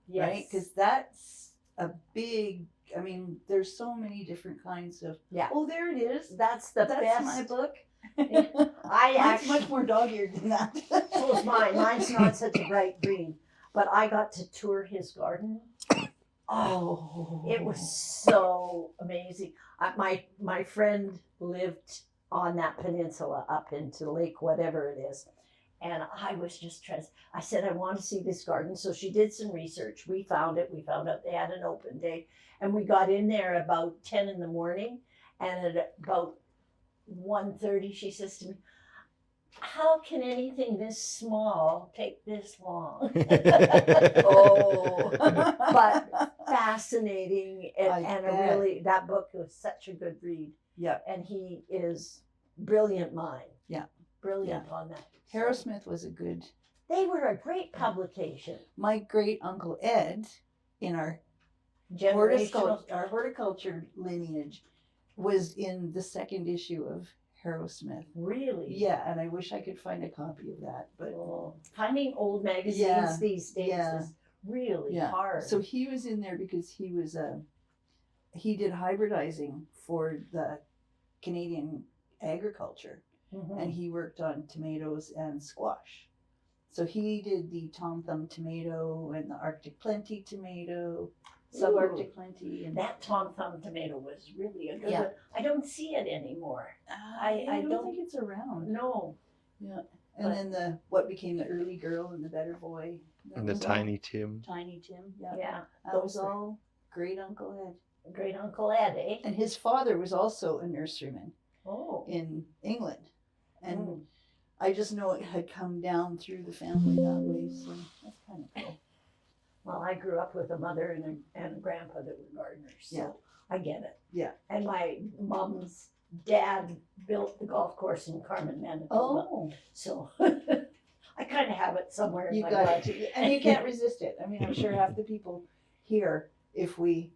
Speaker 1: Yes.
Speaker 2: right? Because that's a big. I mean, there's so many different kinds of.
Speaker 1: Yeah.
Speaker 2: Oh, there it is.
Speaker 1: That's the
Speaker 2: That's
Speaker 1: best.
Speaker 2: my book.
Speaker 1: I
Speaker 2: Mine's
Speaker 1: actually,
Speaker 2: much more dog-eared than that.
Speaker 1: so is mine. Mine's not such a bright green, but I got to tour his garden.
Speaker 2: Oh,
Speaker 1: It was so amazing. My friend lived on that peninsula up into Lake whatever it is, and I was just I said I want to see this garden, so she did some research. We found it. We found out they had an open day, and we got in there about 10 in the morning, and at about 1:30, she says to me, "How can anything this small take this long?"
Speaker 2: Oh,
Speaker 1: But fascinating,
Speaker 2: I
Speaker 1: and
Speaker 2: bet.
Speaker 1: that book was such a good read.
Speaker 2: Yeah.
Speaker 1: And he is brilliant mind.
Speaker 2: Yeah.
Speaker 1: Brilliant on that.
Speaker 2: Harrow
Speaker 1: So
Speaker 2: Smith was a good.
Speaker 1: they were a great publication.
Speaker 2: My great uncle Ed, in our
Speaker 1: Generational.
Speaker 2: horticulture lineage, was in the second issue of Harrow Smith.
Speaker 1: Really?
Speaker 2: Yeah, and I wish I could find a copy of that, but
Speaker 1: Oh, finding old magazines
Speaker 2: Yeah,
Speaker 1: these days
Speaker 2: yeah.
Speaker 1: is really
Speaker 2: yeah.
Speaker 1: hard.
Speaker 2: So he was in there because he was he did hybridizing for the Canadian agriculture,
Speaker 1: Mhm.
Speaker 2: and he worked on tomatoes and squash. So he did the Tom Thumb tomato and the Arctic Plenty tomato, Subarctic Plenty, and
Speaker 1: That Tom Thumb tomato was really a good
Speaker 2: Yeah.
Speaker 1: one. I don't see it anymore.
Speaker 2: I don't think it's around.
Speaker 1: No.
Speaker 2: And
Speaker 1: but-
Speaker 2: then what became the early girl and the better boy. That
Speaker 3: And the
Speaker 2: was all
Speaker 3: Tiny Tim.
Speaker 2: Tiny Tim. Yeah.
Speaker 1: Yeah.
Speaker 2: That was
Speaker 1: those were-
Speaker 2: all great Uncle Ed.
Speaker 1: Great Uncle Ed, eh?
Speaker 2: And his father was also a nurseryman
Speaker 1: Oh.
Speaker 2: in England. And
Speaker 1: Mm.
Speaker 2: I just know it had come down through the family that way. So that's kind of cool.
Speaker 1: Well, I grew up with a mother and a grandpa that were gardeners, so
Speaker 2: Yeah.
Speaker 1: I get it.
Speaker 2: Yeah.
Speaker 1: And my mom's dad built the golf course in Carmen, Manitoba.
Speaker 2: Oh,
Speaker 1: So I kind of have it somewhere in
Speaker 2: you
Speaker 1: my
Speaker 2: got
Speaker 1: blood.
Speaker 2: it. And you can't resist it. I mean, I'm sure half the people here, if we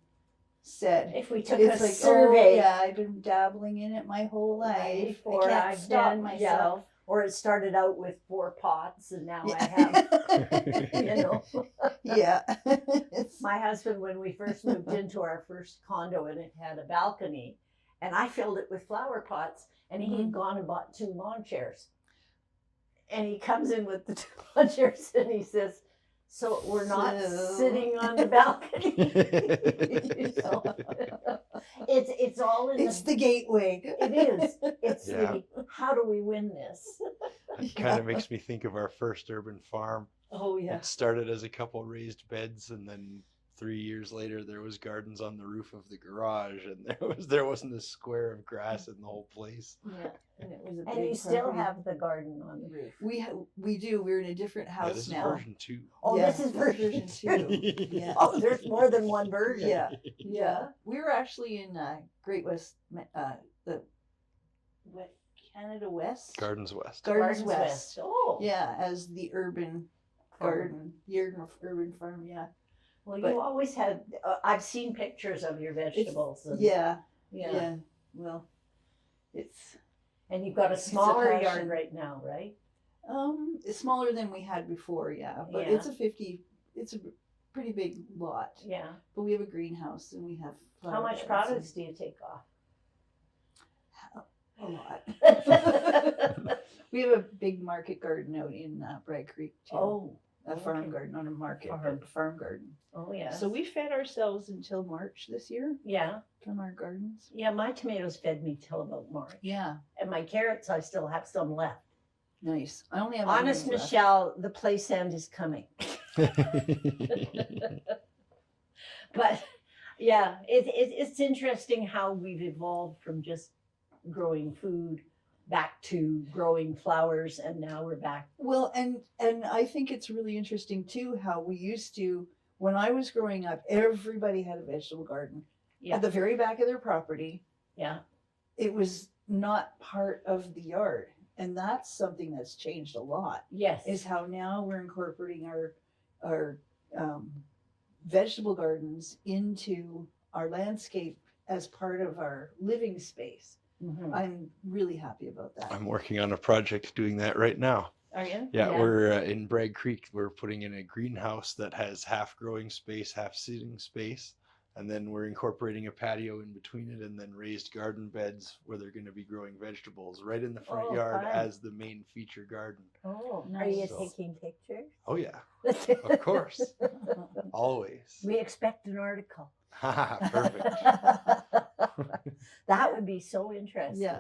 Speaker 2: said,
Speaker 1: If we took
Speaker 2: it's
Speaker 1: a
Speaker 2: like,
Speaker 1: survey,
Speaker 2: oh, yeah, I've been dabbling in it my whole life.
Speaker 1: Or
Speaker 2: I can't
Speaker 1: I've
Speaker 2: stop
Speaker 1: been-
Speaker 2: myself.
Speaker 1: or it started out with 4 pots and now I have, you know.
Speaker 2: Yeah. It's,
Speaker 1: My husband, when we first moved into our first condo and it had a balcony, and I filled it with flower pots, and he had gone and bought 2 lawn chairs. And he comes in with the 2 lawn chairs and he says, "So we're not
Speaker 2: So-
Speaker 1: sitting on the balcony." So, it's all in
Speaker 2: it's the gateway.
Speaker 1: it is. It's
Speaker 3: Yeah.
Speaker 1: the how do we win this?
Speaker 3: It kind of makes me think of our first urban farm.
Speaker 2: Oh, yeah.
Speaker 3: It started as a couple raised beds, and then 3 years later there was gardens on the roof of the garage, and there wasn't a square of grass in the whole place.
Speaker 2: Yeah. And it was a
Speaker 1: And
Speaker 2: big
Speaker 1: you still
Speaker 2: property.
Speaker 1: have the garden on the roof.
Speaker 2: We do. We're in a different
Speaker 3: Yeah,
Speaker 2: house
Speaker 3: this
Speaker 2: now.
Speaker 3: is version 2.
Speaker 1: Oh,
Speaker 2: Yeah,
Speaker 1: this is version
Speaker 2: 2. Yeah.
Speaker 1: Oh, there's more than one version.
Speaker 2: Yeah. Yeah. We were actually in Great West, the Canada West.
Speaker 3: Gardens West.
Speaker 2: Gardens West.
Speaker 1: Oh.
Speaker 2: Yeah, as the urban garden, the urban farm. Yeah.
Speaker 1: Well,
Speaker 2: But-
Speaker 1: you always had. I've seen pictures of your vegetables. And,
Speaker 2: Yeah.
Speaker 1: yeah.
Speaker 2: Yeah. Well, it's
Speaker 1: And you've got a
Speaker 2: a
Speaker 1: smaller
Speaker 2: passion.
Speaker 1: yard right now, right?
Speaker 2: it's smaller than we had before. Yeah, but
Speaker 1: Yeah.
Speaker 2: it's a pretty big lot.
Speaker 1: Yeah.
Speaker 2: But we have a greenhouse and we have.
Speaker 1: How
Speaker 2: flower
Speaker 1: much
Speaker 2: beds
Speaker 1: produce do you take off?
Speaker 2: and a lot. We have a big market garden out in Bragg Creek too.
Speaker 1: Oh.
Speaker 2: A farm
Speaker 1: okay.
Speaker 2: garden, not a market,
Speaker 1: Farm.
Speaker 2: but a farm garden.
Speaker 1: Oh yeah.
Speaker 2: So we fed ourselves until March this year
Speaker 1: Yeah.
Speaker 2: from our gardens.
Speaker 1: Yeah. My tomatoes fed me till about March,
Speaker 2: Yeah,
Speaker 1: and my carrots I still have some left.
Speaker 2: nice. I only have
Speaker 1: Honest
Speaker 2: onions left.
Speaker 1: Michelle, the play sand is coming. But yeah, it's interesting how we've evolved from just growing food back to growing flowers, and now we're back.
Speaker 2: Well, and I think it's really interesting too how we used to, when I was growing up, everybody had a vegetable garden
Speaker 1: Yeah.
Speaker 2: at the very back of their property.
Speaker 1: Yeah.
Speaker 2: It was not part of the yard, and that's something that's changed a lot.
Speaker 1: Yes.
Speaker 2: Is how now we're incorporating our vegetable gardens into our landscape as part of our living space.
Speaker 1: Mhm.
Speaker 2: I'm really happy about that.
Speaker 3: I'm working on a project doing that right now.
Speaker 1: Are you?
Speaker 3: Yeah, we're in Bragg Creek. We're putting in a greenhouse that has half growing space, half seating space. And then we're incorporating a patio in between it and then raised garden beds where they're going to be growing vegetables right in the front
Speaker 1: Oh,
Speaker 3: yard
Speaker 1: fun.
Speaker 3: as the main feature garden.
Speaker 1: Oh,
Speaker 5: Are you
Speaker 1: nice.
Speaker 3: So-
Speaker 5: taking pictures?
Speaker 3: Oh, yeah, of course. Always.
Speaker 1: We expect an article.
Speaker 3: Perfect.
Speaker 1: That would be so interesting.
Speaker 2: Yeah.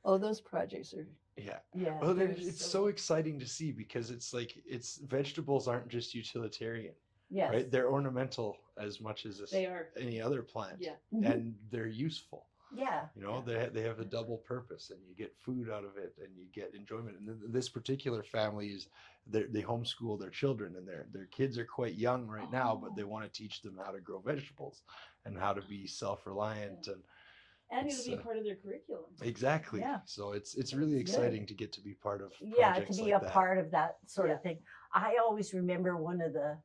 Speaker 2: Oh, those projects are,
Speaker 3: Yeah.
Speaker 1: Yeah.
Speaker 3: Well,
Speaker 1: they're
Speaker 3: it's so exciting to see because it's like vegetables aren't just utilitarian,
Speaker 1: yes.
Speaker 3: right? They're ornamental as much as
Speaker 4: They are.
Speaker 3: any other plant,
Speaker 4: Yeah.
Speaker 1: Mhm.
Speaker 3: and they're useful.
Speaker 1: Yeah.
Speaker 3: You know, they have a double purpose, and you get food out of it, and you get enjoyment. And this particular family is they homeschool their children, and their kids are quite young right now, but they want to teach them how to grow vegetables and how to be self-reliant and
Speaker 4: And
Speaker 3: It's,
Speaker 4: it'll be part of their curriculum.
Speaker 3: exactly.
Speaker 2: Yeah.
Speaker 3: So it's really
Speaker 1: Good.
Speaker 3: exciting to get to be part of
Speaker 1: Yeah, to
Speaker 3: projects
Speaker 1: be
Speaker 3: like
Speaker 1: a
Speaker 3: that.
Speaker 1: part of that sort
Speaker 2: Yeah.
Speaker 1: of thing. I always remember one of the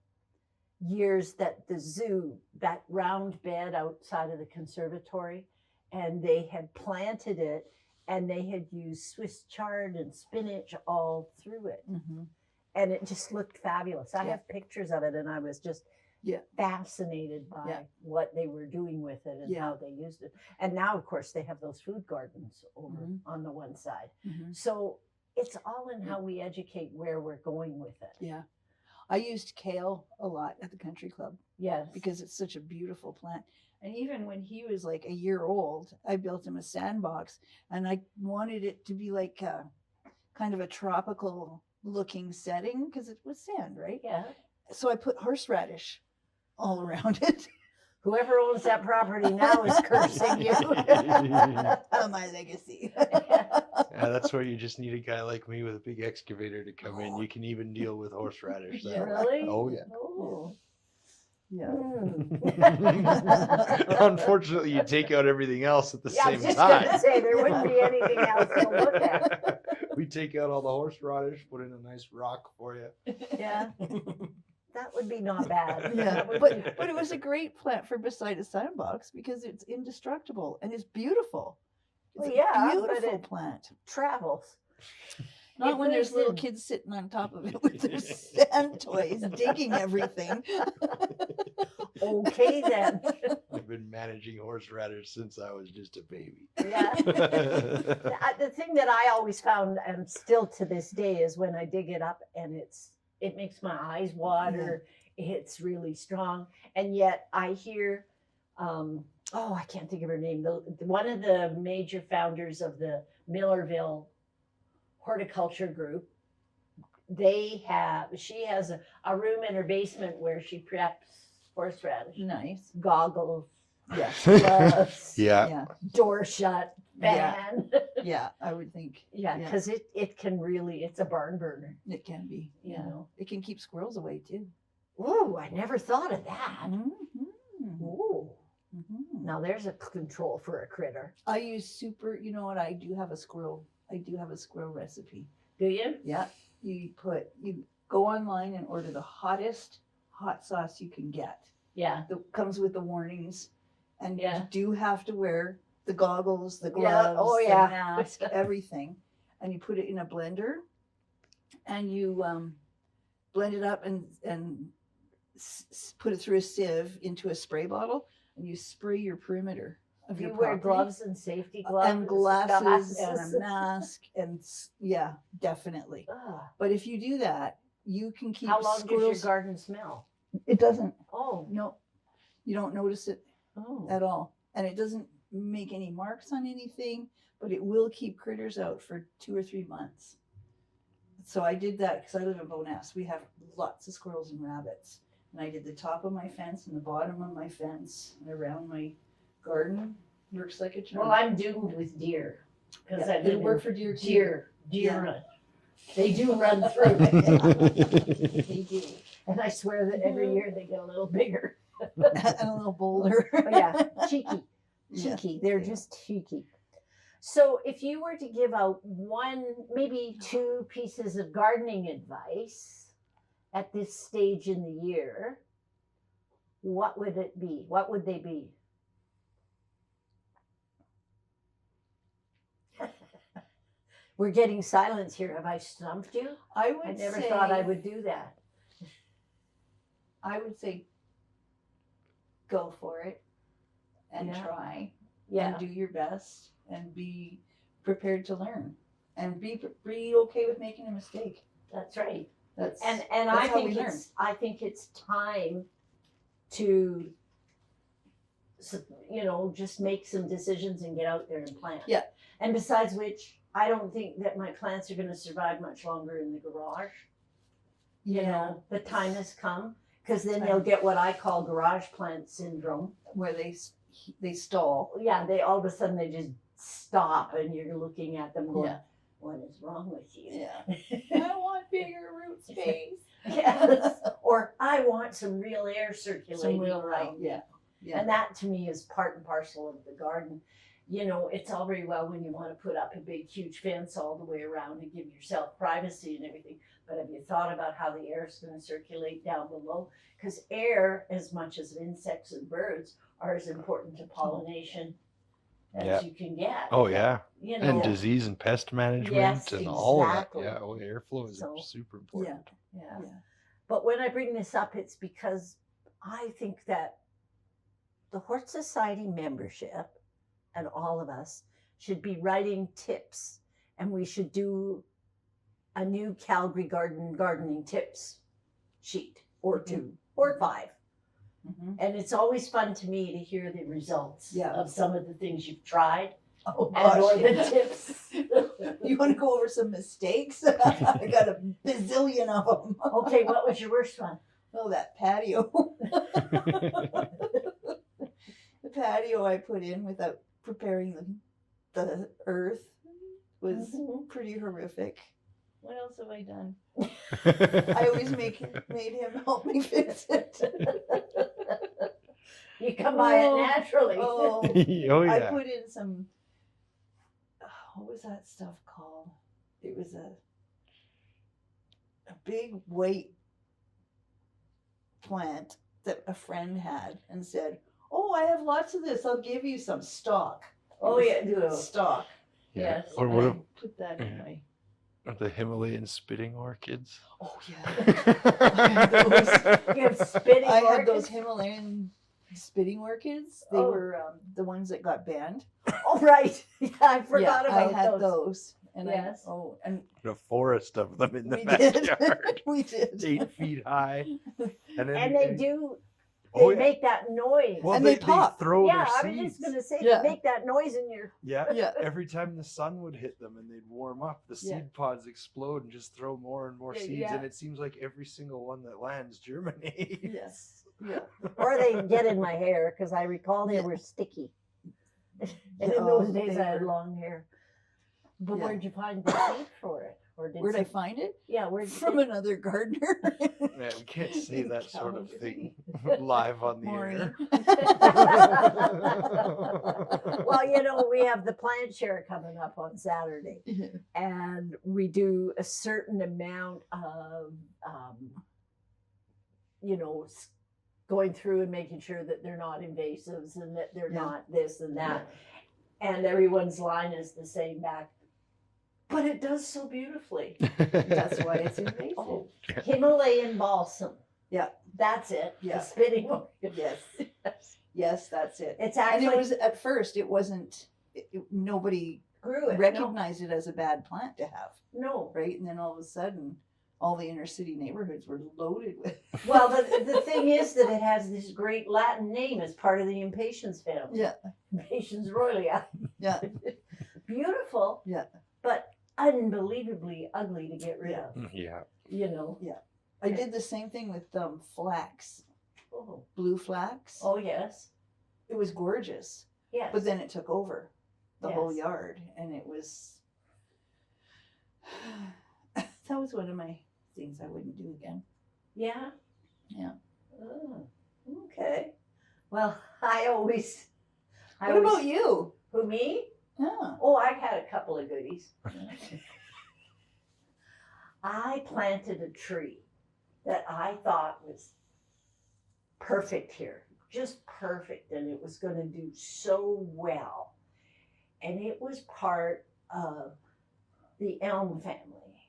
Speaker 1: years that the zoo, that round bed outside of the conservatory, and they had planted it and they had used Swiss chard and spinach all through it.
Speaker 2: mhm.
Speaker 1: And it just looked fabulous. I
Speaker 2: Yeah.
Speaker 1: have pictures of it and I was just
Speaker 2: Yeah.
Speaker 1: fascinated by
Speaker 2: Yeah.
Speaker 1: what they were doing with it and
Speaker 2: Yeah.
Speaker 1: how they used it. And now, of course, they have those food gardens over
Speaker 2: Mhm.
Speaker 1: on the one side.
Speaker 2: Mhm.
Speaker 1: So it's all in how we educate where we're going with it.
Speaker 2: Yeah. I used kale a lot at the country club
Speaker 1: Yes.
Speaker 2: because it's such a beautiful plant. And even when he was like a year old, I built him a sandbox, and I wanted it to be like a, kind of a tropical looking setting because it was sand, right?
Speaker 1: Yeah.
Speaker 2: So I put horseradish all around it.
Speaker 1: Whoever owns that property now is cursing you.
Speaker 2: My legacy.
Speaker 3: Yeah, that's where you just need a guy like me with a big excavator to come in. You can even deal with horseradish. that way.
Speaker 1: Really?
Speaker 3: Oh yeah.
Speaker 1: Oh.
Speaker 2: Yeah.
Speaker 1: Mm.
Speaker 3: Unfortunately, you take out everything else at the
Speaker 1: Yeah, I was
Speaker 3: same
Speaker 1: just
Speaker 3: time.
Speaker 1: gonna say there wouldn't be anything else to look at.
Speaker 3: We take out all the horseradish, put in a nice rock for you.
Speaker 1: Yeah. That would be not bad.
Speaker 2: Yeah,
Speaker 1: That would
Speaker 2: but
Speaker 1: be-
Speaker 2: it was a great plant for beside a sandbox because it's indestructible and it's beautiful. It's
Speaker 1: Well, yeah,
Speaker 2: a
Speaker 1: but
Speaker 2: beautiful
Speaker 1: it-
Speaker 2: plant.
Speaker 1: travels.
Speaker 2: Not
Speaker 1: it
Speaker 2: when there's
Speaker 1: lives
Speaker 2: little
Speaker 1: in-
Speaker 2: kids sitting on top of it with their sand toys, digging everything.
Speaker 1: Okay then.
Speaker 3: I've been managing horseradish since I was just a baby.
Speaker 1: Yeah. The thing that I always found, and still to this day, is when I dig it up and it makes my eyes water. It's really strong, and yet I hear, I can't think of her name. One of the major founders of the Millerville horticulture group. She has a room in her basement where she preps horseradish,
Speaker 2: Nice.
Speaker 1: goggles,
Speaker 2: Yeah.
Speaker 1: gloves,
Speaker 3: Yeah.
Speaker 2: Yeah.
Speaker 1: door shut,
Speaker 2: Yeah.
Speaker 1: fan.
Speaker 2: Yeah. I would think
Speaker 1: Yeah,
Speaker 2: Yeah.
Speaker 1: because it can really, it's a barn burner,
Speaker 2: it can be.
Speaker 1: you
Speaker 2: Yeah.
Speaker 1: know.
Speaker 2: It can keep squirrels away too.
Speaker 1: Ooh, I never thought of that.
Speaker 2: Mhm.
Speaker 1: Ooh,
Speaker 2: Mhm.
Speaker 1: now there's a control for a critter.
Speaker 2: I use you know what? I do have a squirrel recipe.
Speaker 1: Do you?
Speaker 2: Yeah. You go online and order the hottest hot sauce you can get.
Speaker 1: Yeah.
Speaker 2: That comes with the warnings. And
Speaker 1: Yeah.
Speaker 2: you do have to wear the goggles, the
Speaker 1: Yeah.
Speaker 2: gloves,
Speaker 1: Oh,
Speaker 2: the
Speaker 1: yeah.
Speaker 2: mask, everything. And you put it in a blender and you blend it up and put it through a sieve into a spray bottle and you spray your perimeter of
Speaker 1: Do
Speaker 2: your
Speaker 1: you wear
Speaker 2: property.
Speaker 1: gloves and safety gloves?
Speaker 2: And glasses and
Speaker 1: Glasses?
Speaker 2: a mask yeah, definitely.
Speaker 1: Ugh.
Speaker 2: But if you do that, you can keep
Speaker 1: How long does your
Speaker 2: squirrels.
Speaker 1: garden smell?
Speaker 2: It doesn't.
Speaker 1: Oh,
Speaker 2: No, you don't notice it
Speaker 1: oh.
Speaker 2: at all, and it doesn't make any marks on anything. But it will keep critters out for 2 or 3 months. So I did that because I live in Bowness. We have lots of squirrels and rabbits, and I did the top of my fence and the bottom of my fence and around my garden. Works like a charm.
Speaker 1: Well, I'm doomed with deer because I
Speaker 2: it'll
Speaker 1: live
Speaker 2: work
Speaker 1: in
Speaker 2: for deer too.
Speaker 1: deer
Speaker 2: Yeah.
Speaker 1: run. They do run through it. They do. And I swear that every year they get a little bigger.
Speaker 2: And a little bolder.
Speaker 1: Oh, yeah, cheeky.
Speaker 2: Yeah.
Speaker 1: Cheeky. They're just cheeky. So if you were to give out one, maybe 2 pieces of gardening advice at this stage in the year, what would it be? What would they be? We're getting silence here. Have I stumped you?
Speaker 2: I would
Speaker 1: I never
Speaker 2: say,
Speaker 1: thought I would do that.
Speaker 2: I would say go for it and
Speaker 1: Yeah.
Speaker 2: try
Speaker 1: Yeah.
Speaker 2: and do your best and be prepared to learn and be okay with making a mistake.
Speaker 1: That's right.
Speaker 2: That's
Speaker 1: And
Speaker 2: that's how we
Speaker 1: I think it's time to, just make some decisions and get out there and plant.
Speaker 2: Yeah.
Speaker 1: And besides which, I don't think that my plants are going to survive much longer in the garage. The time has come, because then they'll get what I call garage plant syndrome.
Speaker 2: where they stall.
Speaker 1: Yeah, they all of a sudden they just stop, and you're looking at them going,
Speaker 2: Yeah.
Speaker 1: "What is wrong with you?"
Speaker 2: Yeah. I want bigger root space.
Speaker 1: Yes. Or I want some real air circulating
Speaker 2: Some real
Speaker 1: around.
Speaker 2: light. Yeah. Yeah.
Speaker 1: And that to me is part and parcel of the garden. It's all very well when you want to put up a big, huge fence all the way around and give yourself privacy and everything. But have you thought about how the air is going to circulate down below? Because air, as much as insects and birds, are as important to pollination as
Speaker 3: Yeah.
Speaker 1: you can get.
Speaker 3: Oh yeah,
Speaker 1: You
Speaker 3: and
Speaker 1: know,
Speaker 3: disease and pest management
Speaker 1: Yes,
Speaker 3: and all of that.
Speaker 1: exactly.
Speaker 3: Yeah, well, airflow is
Speaker 1: So,
Speaker 3: super important.
Speaker 1: yeah.
Speaker 2: Yeah.
Speaker 1: But when I bring this up, it's because I think that the Hort Society membership and all of us should be writing tips, and we should do a new Calgary gardening tips sheet or two or five.
Speaker 2: Mhm.
Speaker 1: And it's always fun to me to hear the results
Speaker 2: Yeah.
Speaker 1: of some of the things you've tried
Speaker 2: Oh
Speaker 1: and or the
Speaker 2: gosh.
Speaker 1: tips.
Speaker 2: You want to go over some mistakes? I got a bazillion of them.
Speaker 1: Okay, what was your worst one?
Speaker 2: Oh, that patio. The patio I put in without preparing the earth was
Speaker 1: Mhm.
Speaker 2: pretty horrific.
Speaker 4: What else have I done?
Speaker 2: I always made him help me fix it.
Speaker 1: You come by it naturally.
Speaker 2: Oh,
Speaker 3: Oh
Speaker 2: I
Speaker 3: yeah.
Speaker 2: put in some. What was that stuff called? It was a big white plant that a friend had and said, "Oh, I have lots of this. I'll give you some stock."
Speaker 1: Oh, yeah, do.
Speaker 2: Stock.
Speaker 3: Yeah.
Speaker 1: Yes.
Speaker 3: Or what
Speaker 2: I
Speaker 4: Put that in my.
Speaker 3: of the Himalayan spitting orchids?
Speaker 2: Oh yeah.
Speaker 1: You have spitting
Speaker 2: I had
Speaker 1: orchids?
Speaker 2: those Himalayan spitting orchids. They
Speaker 1: Oh.
Speaker 2: were the ones that got banned.
Speaker 1: Oh, right. Yeah, I forgot
Speaker 2: Yeah,
Speaker 1: about
Speaker 2: I had
Speaker 1: those.
Speaker 2: those. And
Speaker 1: Yes.
Speaker 2: and
Speaker 3: A forest of them in the
Speaker 2: we did.
Speaker 3: backyard.
Speaker 2: We did.
Speaker 3: 8 feet high. And, then,
Speaker 1: And they do, they
Speaker 3: Oh, yeah.
Speaker 1: make that noise.
Speaker 3: Well,
Speaker 2: And they pop.
Speaker 3: throw
Speaker 1: Yeah,
Speaker 3: their
Speaker 1: I
Speaker 3: seeds.
Speaker 1: was just going to say,
Speaker 2: Yeah.
Speaker 1: they make that noise in your.
Speaker 3: Yeah.
Speaker 2: Yeah.
Speaker 3: Every time the sun would hit them and they'd warm up, the seed
Speaker 2: Yeah.
Speaker 3: pods explode and just throw more and more
Speaker 2: Yeah,
Speaker 3: seeds.
Speaker 2: yeah.
Speaker 3: And it seems like every single one that lands germinates.
Speaker 2: Yes. Yeah.
Speaker 1: Or they get in my hair, because I recall they
Speaker 2: Yeah.
Speaker 1: were sticky. And in
Speaker 2: Oh,
Speaker 1: those days,
Speaker 2: they
Speaker 1: I had
Speaker 2: were-
Speaker 1: long hair. But
Speaker 2: Yeah.
Speaker 1: where'd you find the seed for it? Or did
Speaker 2: Where'd I
Speaker 1: some-
Speaker 2: find it?
Speaker 1: Yeah, where'd you
Speaker 2: From another gardener.
Speaker 3: Man, we can't say
Speaker 2: In
Speaker 3: that sort of
Speaker 2: Calgary.
Speaker 3: thing live on the
Speaker 2: Maureen.
Speaker 3: air.
Speaker 1: Well, we have the plant share coming up on Saturday, and we do a certain amount of, going through and making sure that they're not invasives and that they're
Speaker 2: Yeah.
Speaker 1: not this and that. And everyone's line is the same back. But it does so beautifully.
Speaker 2: That's why it's invasive.
Speaker 1: Oh, Himalayan balsam.
Speaker 2: Yeah.
Speaker 1: That's it.
Speaker 2: Yeah.
Speaker 1: The spitting orchid.
Speaker 2: Yes. Yes, that's it.
Speaker 1: It's
Speaker 2: And
Speaker 1: actually
Speaker 2: it was at first. It wasn't. Nobody
Speaker 1: grew it.
Speaker 2: recognized it as a bad plant to have,
Speaker 1: No.
Speaker 2: right? And then all of a sudden, all the inner city neighborhoods were loaded with.
Speaker 1: Well, the thing is that it has this great Latin name as part of the impatiens family.
Speaker 2: Yeah.
Speaker 1: Impatiens royale.
Speaker 2: Yeah.
Speaker 1: Beautiful.
Speaker 2: Yeah.
Speaker 1: But unbelievably ugly to get rid
Speaker 2: Yeah.
Speaker 1: of.
Speaker 3: Yeah.
Speaker 2: I did the same thing with flax,
Speaker 1: Oh.
Speaker 2: blue flax.
Speaker 1: Oh, yes.
Speaker 2: It was gorgeous,
Speaker 1: Yes.
Speaker 2: but then it took over the whole
Speaker 1: Yes.
Speaker 2: yard, and it was. That was one of my things I wouldn't do again.
Speaker 1: Yeah.
Speaker 2: Yeah.
Speaker 1: Oh, okay. Well, I always.
Speaker 2: What about you?
Speaker 1: Who, me?
Speaker 2: Yeah.
Speaker 1: Oh, I had a couple of goodies. I planted a tree that I thought was perfect here, just perfect, and it was going to do so well. And it was part of the elm family.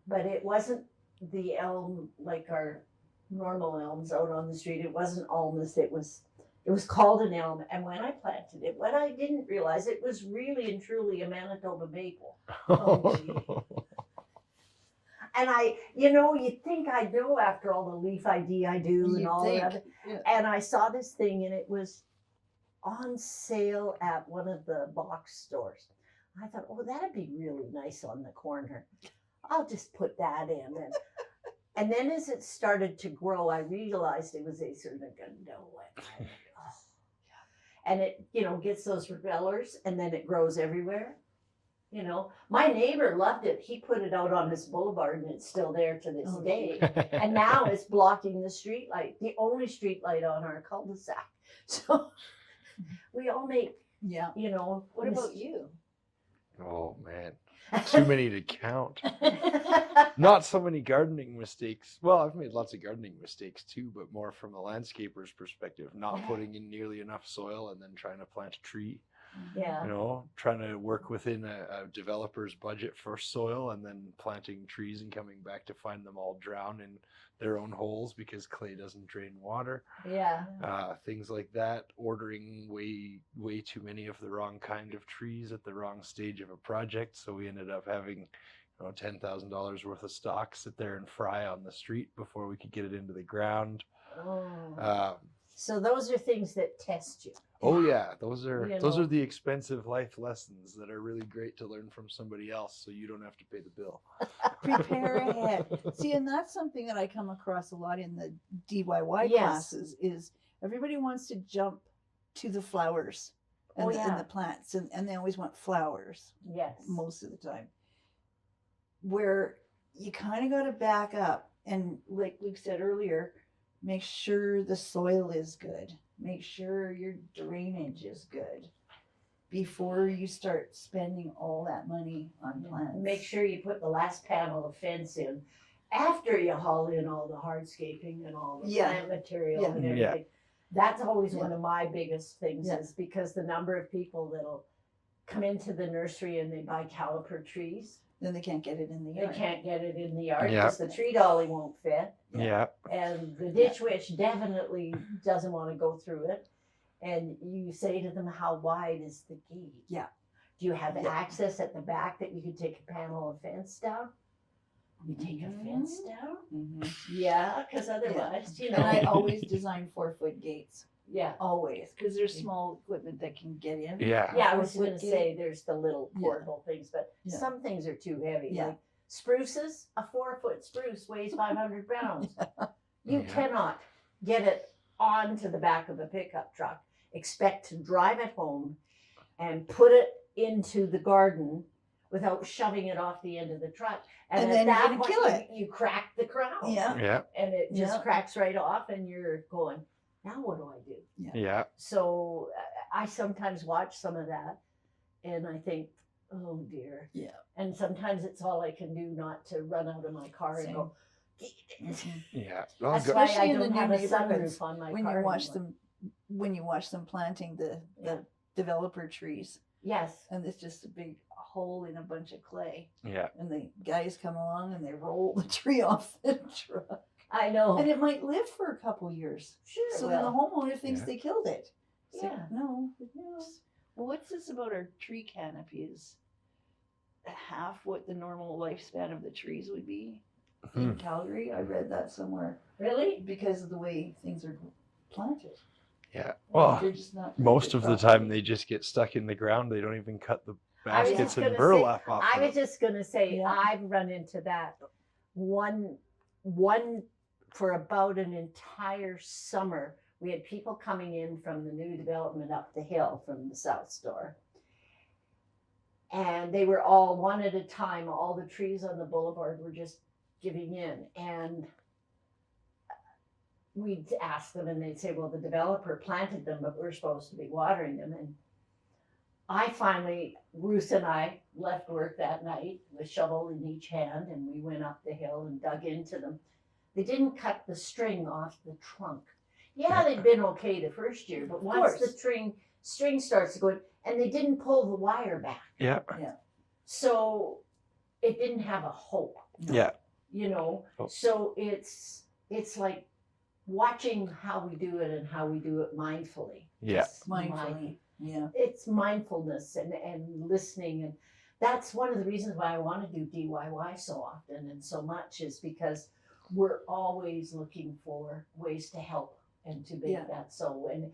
Speaker 1: But it wasn't the elm like our normal elms out on the street. It wasn't almus. It was called an elm. And when I planted it, what I didn't realize, it was really and truly a Manitoba maple.
Speaker 2: Oh, gee.
Speaker 1: And you'd think I'd know after all the leaf ID I do and
Speaker 2: You'd
Speaker 1: all
Speaker 2: think,
Speaker 1: that.
Speaker 2: yeah.
Speaker 1: And I saw this thing and it was on sale at one of the box stores. I thought, oh, that'd be really nice on the corner. I'll just put that in. And then as it started to grow, I realized it was a sort of and it, gets those repellers and then it grows everywhere. My neighbor loved it. He put it out on his boulevard and it's still there to this
Speaker 2: Oh,
Speaker 1: day. And now it's blocking the street light, the only street light on our cul-de-sac. So we all make,
Speaker 2: Yeah.
Speaker 4: What about you?
Speaker 3: Oh man, too many to count. Not so many gardening mistakes. Well, I've made lots of gardening mistakes too, but more from a landscaper's perspective, not putting in nearly enough soil and then trying to plant a tree.
Speaker 1: Yeah.
Speaker 3: Trying to work within a developer's budget for soil and then planting trees and coming back to find them all drown in their own holes because clay doesn't drain water.
Speaker 1: Yeah.
Speaker 3: Things like that. Ordering way too many of the wrong kind of trees at the wrong stage of a project. So we ended up having $10,000 worth of stock sit there and fry on the street before we could get it into the ground.
Speaker 1: Oh. So those are things that test you.
Speaker 3: Oh yeah, those are
Speaker 1: You
Speaker 3: those
Speaker 1: know.
Speaker 3: are the expensive life lessons that are really great to learn from somebody else, so you don't have to pay the bill.
Speaker 2: Prepare ahead. See, and that's something that I come across a lot in the DIY
Speaker 1: Yes.
Speaker 2: classes is everybody wants to jump to the flowers and,
Speaker 1: Oh,
Speaker 2: and
Speaker 1: yeah.
Speaker 2: the plants and they always want flowers
Speaker 1: Yes.
Speaker 2: most of the time. Where you kind of got to back up and like Luke said earlier, make sure the soil is good. Make sure your drainage is good before you start spending all that money on plants.
Speaker 1: Make sure you put the last panel of fence in after you haul in all the hardscaping and all the
Speaker 2: Yeah.
Speaker 1: plant material
Speaker 2: Yeah.
Speaker 1: and
Speaker 3: Yeah.
Speaker 1: everything. That's always
Speaker 2: Yeah.
Speaker 1: one of my biggest things
Speaker 2: Yeah.
Speaker 1: is because the number of people that'll come into the nursery and they buy caliper trees.
Speaker 2: Then they can't get it in the
Speaker 1: They
Speaker 2: yard.
Speaker 1: can't get it in the yard
Speaker 3: Yeah.
Speaker 1: because the tree dolly won't fit.
Speaker 3: Yeah.
Speaker 1: And the ditch witch definitely doesn't want to go through it. And you say to them, how wide is the gate?
Speaker 2: Yeah.
Speaker 1: Do you have
Speaker 2: Yeah.
Speaker 1: access at the back that you could take a panel of fence down? You take a fence down?
Speaker 2: Mhm.
Speaker 1: Yeah, because otherwise,
Speaker 2: And I always design 4-foot gates.
Speaker 1: yeah.
Speaker 2: Always. Because there's small equipment that can get in.
Speaker 3: Yeah.
Speaker 1: Yeah, I was
Speaker 2: 4-foot
Speaker 1: going to
Speaker 2: gate.
Speaker 1: say there's the little
Speaker 2: Yeah.
Speaker 1: portable things, but
Speaker 2: Yeah.
Speaker 1: some things are too heavy.
Speaker 2: Yeah.
Speaker 1: Like spruces, a 4-foot spruce weighs 500 pounds. You
Speaker 3: Yeah.
Speaker 1: cannot get it onto the back of a pickup truck, expect to drive it home and put it into the garden without shoving it off the end of the truck.
Speaker 2: And
Speaker 1: at
Speaker 2: then you're
Speaker 1: that
Speaker 2: gonna
Speaker 1: point,
Speaker 2: kill it.
Speaker 1: you crack the crown.
Speaker 2: Yeah.
Speaker 3: Yeah.
Speaker 1: And it just
Speaker 2: Yeah.
Speaker 1: cracks right off and you're going, now what do I do?
Speaker 3: Yeah.
Speaker 1: So I sometimes watch some of that and I think, oh dear.
Speaker 2: Yeah.
Speaker 1: And sometimes it's all I can do not to run out of my car and go,
Speaker 2: Mhm.
Speaker 3: Yeah. Well,
Speaker 1: that's
Speaker 3: go-
Speaker 1: why I
Speaker 2: Especially in the
Speaker 1: don't
Speaker 2: new
Speaker 1: have a
Speaker 2: neighborhoods,
Speaker 1: sunroof on my
Speaker 2: when
Speaker 1: car
Speaker 2: you watch
Speaker 1: anymore.
Speaker 2: them planting the
Speaker 1: Yeah.
Speaker 2: developer trees
Speaker 1: Yes.
Speaker 2: and it's just a big hole in a bunch of clay
Speaker 3: yeah.
Speaker 2: and the guys come along and they roll the tree off the truck
Speaker 1: I know.
Speaker 2: and it might live for a couple years.
Speaker 1: Sure.
Speaker 2: So then the
Speaker 1: well,
Speaker 2: homeowner thinks
Speaker 3: Yeah.
Speaker 2: they killed it. It's like,
Speaker 1: Yeah.
Speaker 2: no.
Speaker 4: Well, what's this about our tree canopy? Is half what the normal lifespan of the trees would be
Speaker 2: In Calgary, I read that somewhere
Speaker 1: really?
Speaker 2: because of the way things are planted.
Speaker 3: Yeah. Well,
Speaker 2: They're just not
Speaker 3: most of the
Speaker 2: planted
Speaker 3: time
Speaker 2: properly.
Speaker 3: they just get stuck in the ground. They don't even cut the
Speaker 1: I was
Speaker 3: baskets
Speaker 1: just
Speaker 3: and
Speaker 1: gonna
Speaker 3: burlap off.
Speaker 1: I
Speaker 3: of
Speaker 1: was
Speaker 3: it.
Speaker 1: just gonna say
Speaker 2: Yeah.
Speaker 1: I've run into that one for about an entire summer. We had people coming in from the new development up the hill from the South Store. And they were all one at a time. All the trees on the boulevard were just giving in. And we'd ask them and they'd say, well, the developer planted them, but we're supposed to be watering them. And I finally, Ruth and I left work that night with shovel in each hand and we went up the hill and dug into them. They didn't cut the string off the trunk. Yeah, they'd been okay the first year, but once the
Speaker 2: course.
Speaker 1: string starts to go in, and they didn't pull the wire back.
Speaker 3: Yeah.
Speaker 1: So it didn't have a hope,
Speaker 3: Yeah.
Speaker 1: you know.
Speaker 3: Oh.
Speaker 1: So it's like watching how we do it and how we do it mindfully.
Speaker 3: Yeah.
Speaker 1: Just
Speaker 2: Mindfully. Yeah.
Speaker 1: it's mindfulness and listening, and that's one of the reasons why I want to do DIY so often and so much, is because we're always looking for ways to help and to make
Speaker 2: Yeah.
Speaker 1: that so. And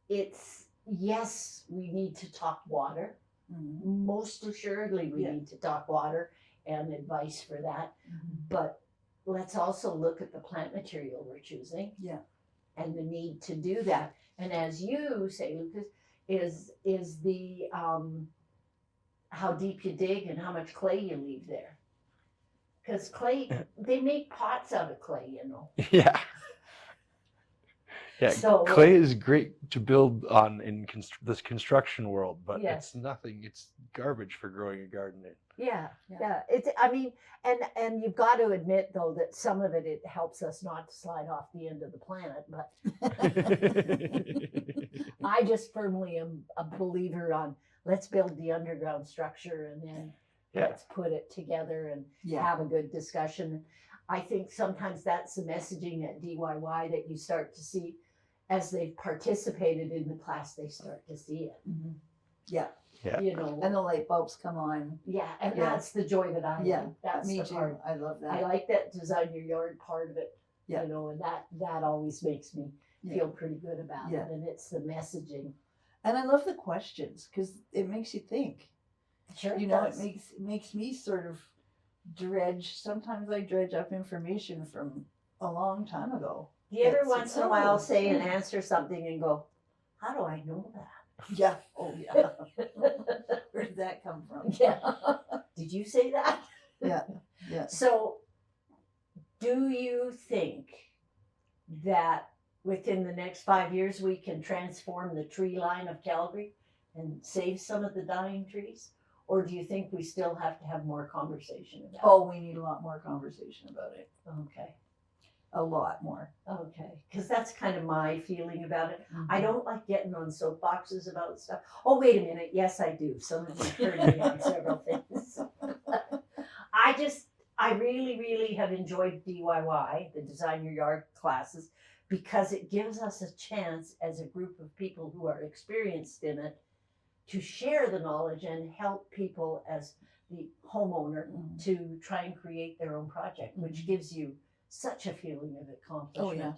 Speaker 1: it's, yes, we need to talk water.
Speaker 2: Mhm.
Speaker 1: Most assuredly we
Speaker 2: Yeah.
Speaker 1: need to talk water and advice for that,
Speaker 2: Mhm.
Speaker 1: but let's also look at the plant material we're choosing.
Speaker 2: Yeah.
Speaker 1: And the need to do that. And as you say, Lucas, is the how deep you dig and how much clay you leave there. Because clay, they make pots out of clay, you know.
Speaker 3: Yeah. Yeah.
Speaker 1: So
Speaker 3: Clay is great to build on in this construction world, but
Speaker 1: Yes.
Speaker 3: it's nothing. It's garbage for growing a garden in.
Speaker 1: Yeah,
Speaker 2: Yeah.
Speaker 1: yeah. It's, I mean, and you've got to admit though that some of it helps us not to slide off the end of the planet. But I just firmly am a believer on let's build the underground structure and then
Speaker 3: Yeah.
Speaker 1: let's put it together and
Speaker 2: Yeah.
Speaker 1: have a good discussion. I think sometimes that's the messaging at DIY that you start to see as they've participated in the class, they start to see it.
Speaker 2: Mhm. Yeah.
Speaker 3: Yeah.
Speaker 1: You know,
Speaker 2: And the light bulbs come on.
Speaker 1: yeah, and
Speaker 2: Yeah.
Speaker 1: that's the joy that I
Speaker 2: Yeah.
Speaker 1: like. That's
Speaker 2: Me
Speaker 1: the
Speaker 2: too.
Speaker 1: part.
Speaker 2: I love
Speaker 1: I
Speaker 2: that.
Speaker 1: like that design your yard part of it.
Speaker 2: Yeah.
Speaker 1: You know, and that always makes me
Speaker 2: Yeah.
Speaker 1: feel pretty good about
Speaker 2: Yeah.
Speaker 1: it. And it's the messaging.
Speaker 2: And I love the questions because it makes you think.
Speaker 1: Sure,
Speaker 2: You
Speaker 1: it
Speaker 2: know,
Speaker 1: does.
Speaker 2: it makes me sort of dredge. Sometimes I dredge up information from a long time ago.
Speaker 1: You ever
Speaker 2: That's like,
Speaker 1: once in a while
Speaker 2: oh,
Speaker 1: say and
Speaker 2: hmm.
Speaker 1: answer something and go, how do I know that?
Speaker 2: Yeah. Oh yeah. Where did that come from?
Speaker 1: Yeah. Did you say that?
Speaker 2: Yeah. Yeah.
Speaker 1: So, do you think that within the next 5 years we can transform the tree line of Calgary and save some of the dying trees? Or do you think we still have to have more conversation about
Speaker 2: Oh, we need a lot more conversation about it.
Speaker 1: it? Okay.
Speaker 2: A lot more.
Speaker 1: Okay. Because that's kind of my feeling about it. I
Speaker 2: Mhm.
Speaker 1: don't like getting on soapboxes about stuff. Oh, wait a minute. Yes, I do. Some of you heard me on several things. I really, really have enjoyed DIY, the Design Your Yard classes, because it gives us a chance as a group of people who are experienced in it to share the knowledge and help people as the homeowner
Speaker 2: Mhm.
Speaker 1: to try and create their own project, which
Speaker 2: Mhm.
Speaker 1: gives you such a feeling of accomplishment.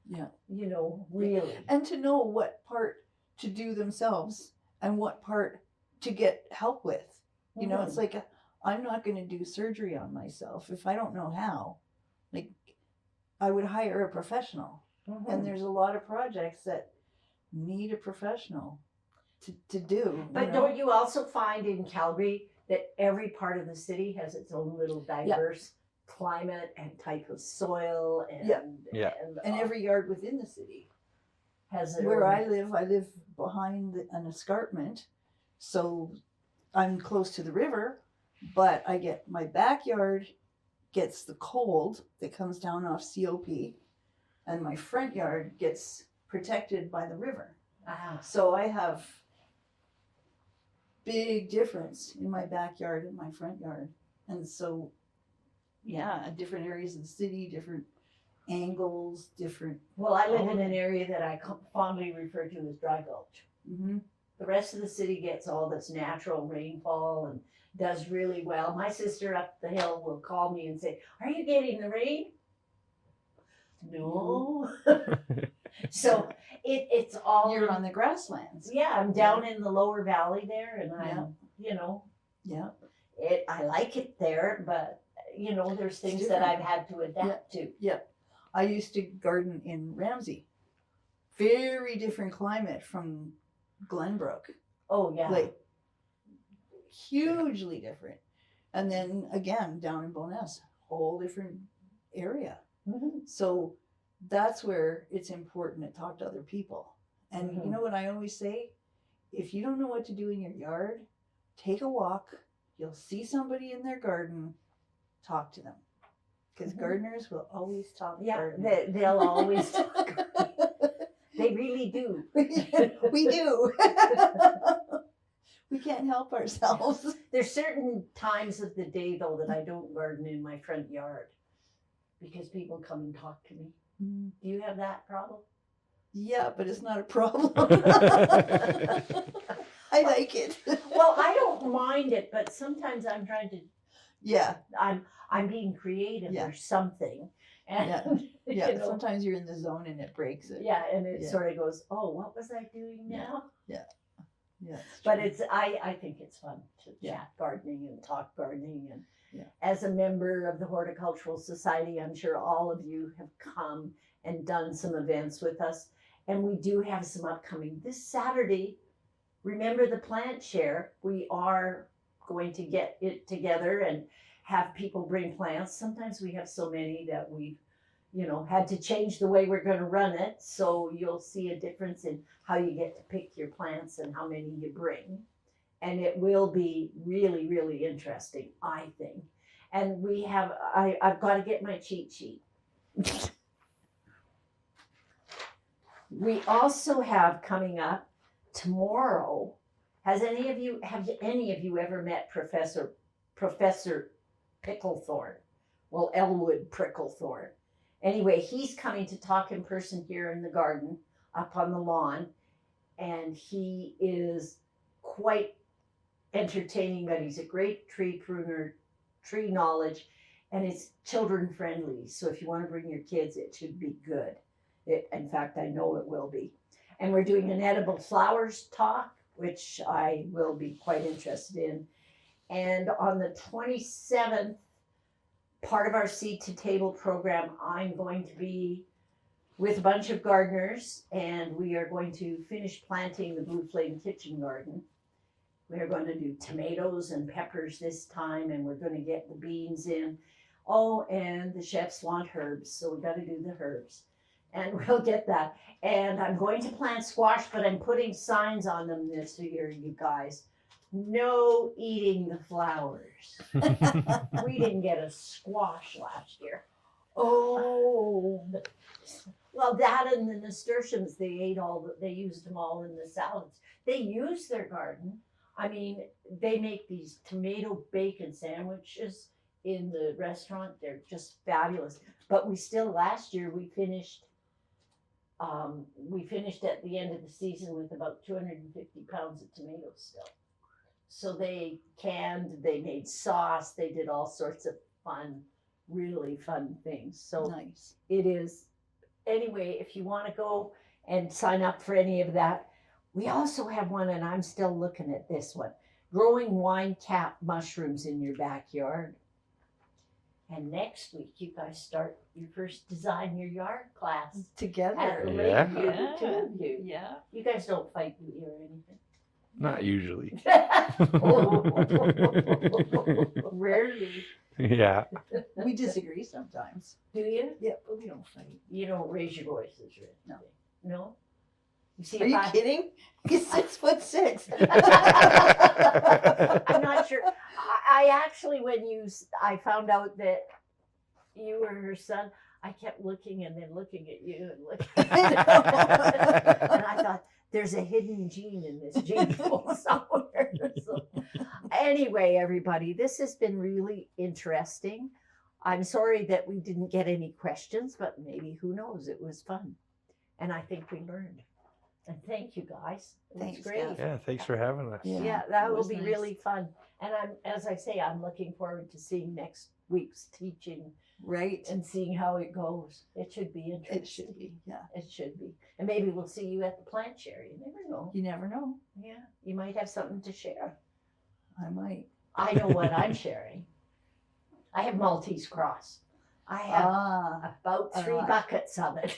Speaker 2: Yeah.
Speaker 1: You know, really.
Speaker 2: And to know what part to do themselves and what part to get help with. You know, it's like I'm not going to do surgery on myself if I don't know how. Like I would hire a professional.
Speaker 1: Mhm.
Speaker 2: And there's a lot of projects that need a professional to do.
Speaker 1: But
Speaker 2: you know?
Speaker 1: don't you also find in Calgary that every part of the city has its own little diverse climate and type of soil and
Speaker 2: Yeah.
Speaker 3: Yeah.
Speaker 2: And every yard within the city.
Speaker 1: has it
Speaker 2: Where I live behind an escarpment, so I'm close to the river, but I get my backyard gets the cold that comes down off COP, and my front yard gets protected by the river. So I have big difference in my backyard and my front yard, and so yeah, different areas of the city, different angles, different.
Speaker 1: Well, I live in an area that I fondly refer to as dry gulch.
Speaker 2: Mm-hmm.
Speaker 1: The rest of the city gets all this natural rainfall and does really well. My sister up the hill will call me and say, "Are you getting the rain?" No. So it's all.
Speaker 2: You're on the grasslands.
Speaker 1: Yeah, I'm down in the lower valley there, and I'm, you know,
Speaker 2: Yeah.
Speaker 1: I like it there, but you know, there's things that
Speaker 2: different.
Speaker 1: I've had to adapt to.
Speaker 2: I used to garden in Ramsey. Very different climate from Glenbrook.
Speaker 1: Oh yeah.
Speaker 2: Like hugely different. And then again down in Bowness, whole different area.
Speaker 1: Mhm.
Speaker 2: So that's where it's important to talk to other people. And
Speaker 1: Mhm.
Speaker 2: you know what I always say? If you don't know what to do in your yard, take a walk. You'll see somebody in their garden. Talk to them. Because
Speaker 1: Mhm.
Speaker 2: gardeners will always talk
Speaker 1: Yeah,
Speaker 2: gardening.
Speaker 1: they'll always talk. They really do.
Speaker 2: We do. We can't help ourselves.
Speaker 1: There's certain times of the day though that I don't garden in my front yard because people come and talk to me.
Speaker 2: Mm,
Speaker 1: Do you have that problem?
Speaker 2: yeah, but it's not a problem. I like it.
Speaker 1: Well, I don't mind it, but sometimes I'm trying to.
Speaker 2: Yeah,
Speaker 1: I'm being creative
Speaker 2: Yeah.
Speaker 1: or something, and
Speaker 2: yeah.
Speaker 1: you know,
Speaker 2: Sometimes you're in the zone and it breaks it.
Speaker 1: yeah, and it
Speaker 2: Yeah.
Speaker 1: sort of goes, oh, what was I doing
Speaker 2: Yeah.
Speaker 1: now?
Speaker 2: Yeah.
Speaker 1: But it's I think it's fun to
Speaker 2: Yeah.
Speaker 1: chat gardening and talk gardening, and
Speaker 2: Yeah.
Speaker 1: as a member of the Horticultural Society, I'm sure all of you have come and done some events with us, and we do have some upcoming this Saturday. Remember the plant share? We are going to get it together and have people bring plants. Sometimes we have so many that we've, had to change the way we're going to run it. So you'll see a difference in how you get to pick your plants and how many you bring. And it will be really, really interesting, I think. And we have, I've got to get my cheat sheet. We also have coming up tomorrow. Have any of you ever met Professor Picklethorne? Well, Elwood Pricklethorne. Anyway, he's coming to talk in person here in the garden, up on the lawn, and he is quite entertaining, but he's a great tree pruner, tree knowledge, and it's children friendly. So if you want to bring your kids, it should be good. In fact, I know it will be. And we're doing an edible flowers talk, which I will be quite interested in. And on the 27th, part of our Seed to Table program, I'm going to be with a bunch of gardeners, and we are going to finish planting the Blue Flame Kitchen Garden. We are going to do tomatoes and peppers this time, and we're going to get the beans in. Oh, and the chefs want herbs, so we got to do the herbs. And we'll get that. And I'm going to plant squash, but I'm putting signs on them this year, you guys. No eating the flowers. We didn't get a squash last year. Oh, well, that and the nasturtiums, they used them all in the salads. They use their garden. I mean, they make these tomato bacon sandwiches in the restaurant. They're just fabulous. But last year we finished at the end of the season with about 250 pounds of tomatoes still. So they canned, they made sauce, they did all sorts of fun, really fun things. So
Speaker 2: nice.
Speaker 1: It is. Anyway, if you want to go and sign up for any of that, we also have one, and I'm still looking at this one, growing wine cap mushrooms in your backyard. And next week, you guys start your first Design Your Yard class.
Speaker 2: Together.
Speaker 1: At
Speaker 3: Yeah.
Speaker 1: Lakeview, the two of you.
Speaker 4: Yeah.
Speaker 1: You guys don't fight, do you, or anything?
Speaker 3: Not usually.
Speaker 1: Rarely.
Speaker 3: Yeah.
Speaker 2: We disagree sometimes.
Speaker 1: Do you?
Speaker 2: Yeah, but we don't fight.
Speaker 1: You don't raise your voices, right?
Speaker 2: No.
Speaker 1: No? You see,
Speaker 2: Are
Speaker 1: if
Speaker 2: you
Speaker 1: I-
Speaker 2: kidding? He's 6'6".
Speaker 1: I'm not sure. I actually, I found out that you were her son, I kept looking and then looking at you and looking. And I thought, there's a hidden gene in this gene pool somewhere. So, anyway, everybody, this has been really interesting. I'm sorry that we didn't get any questions, but maybe, who knows, it was fun. And I think we learned. And thank you, guys. It was
Speaker 2: Thanks,
Speaker 1: great.
Speaker 2: Kath.
Speaker 3: Yeah. Thanks for having us.
Speaker 2: Yeah.
Speaker 1: Yeah, that
Speaker 2: it
Speaker 1: will
Speaker 2: was
Speaker 1: be
Speaker 2: nice.
Speaker 1: really fun. And as I say, I'm looking forward to seeing next week's teaching
Speaker 2: Right?
Speaker 1: and seeing how it goes. It should be interesting.
Speaker 2: It should be. Yeah.
Speaker 1: It should be. And maybe we'll see you at the plant share. You never know.
Speaker 2: You never know.
Speaker 1: Yeah, you might have something to share.
Speaker 2: I might.
Speaker 1: I know what I'm sharing. I have Maltese cross. I have about
Speaker 2: a
Speaker 1: 3
Speaker 2: lot.
Speaker 1: buckets of it.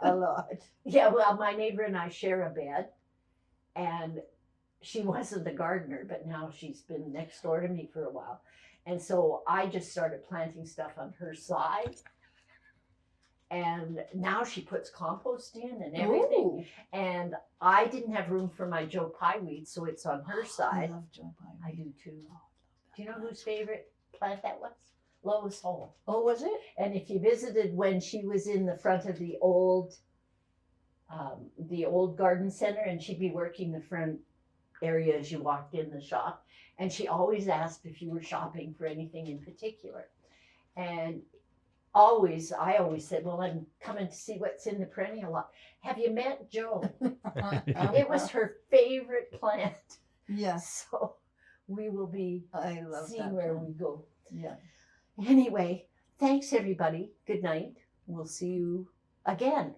Speaker 2: A lot.
Speaker 1: Yeah, well, my neighbor and I share a bed, and she wasn't the gardener, but now she's been next door to me for a while. And so I just started planting stuff on her side. And now she puts compost in and everything.
Speaker 2: Ooh.
Speaker 1: And I didn't have room for my Joe Pye weed, so it's on her
Speaker 2: I
Speaker 1: side.
Speaker 2: love Joe Pye.
Speaker 1: I do too. Do you know whose favorite plant that was? Lois Hole.
Speaker 2: Oh, was it?
Speaker 1: And if you visited when she was in the front of the old garden center, and she'd be working the front area as you walked in the shop. And she always asked if you were shopping for anything in particular. And I always said, well, I'm coming to see what's in the perennial lot. Have you met Joe? It was her favorite plant.
Speaker 2: Yes,
Speaker 1: So we will be
Speaker 2: I love
Speaker 1: see
Speaker 2: that.
Speaker 1: where
Speaker 2: plant.
Speaker 1: we go.
Speaker 2: Yeah.
Speaker 1: Anyway, thanks everybody. Good night. We'll see you again.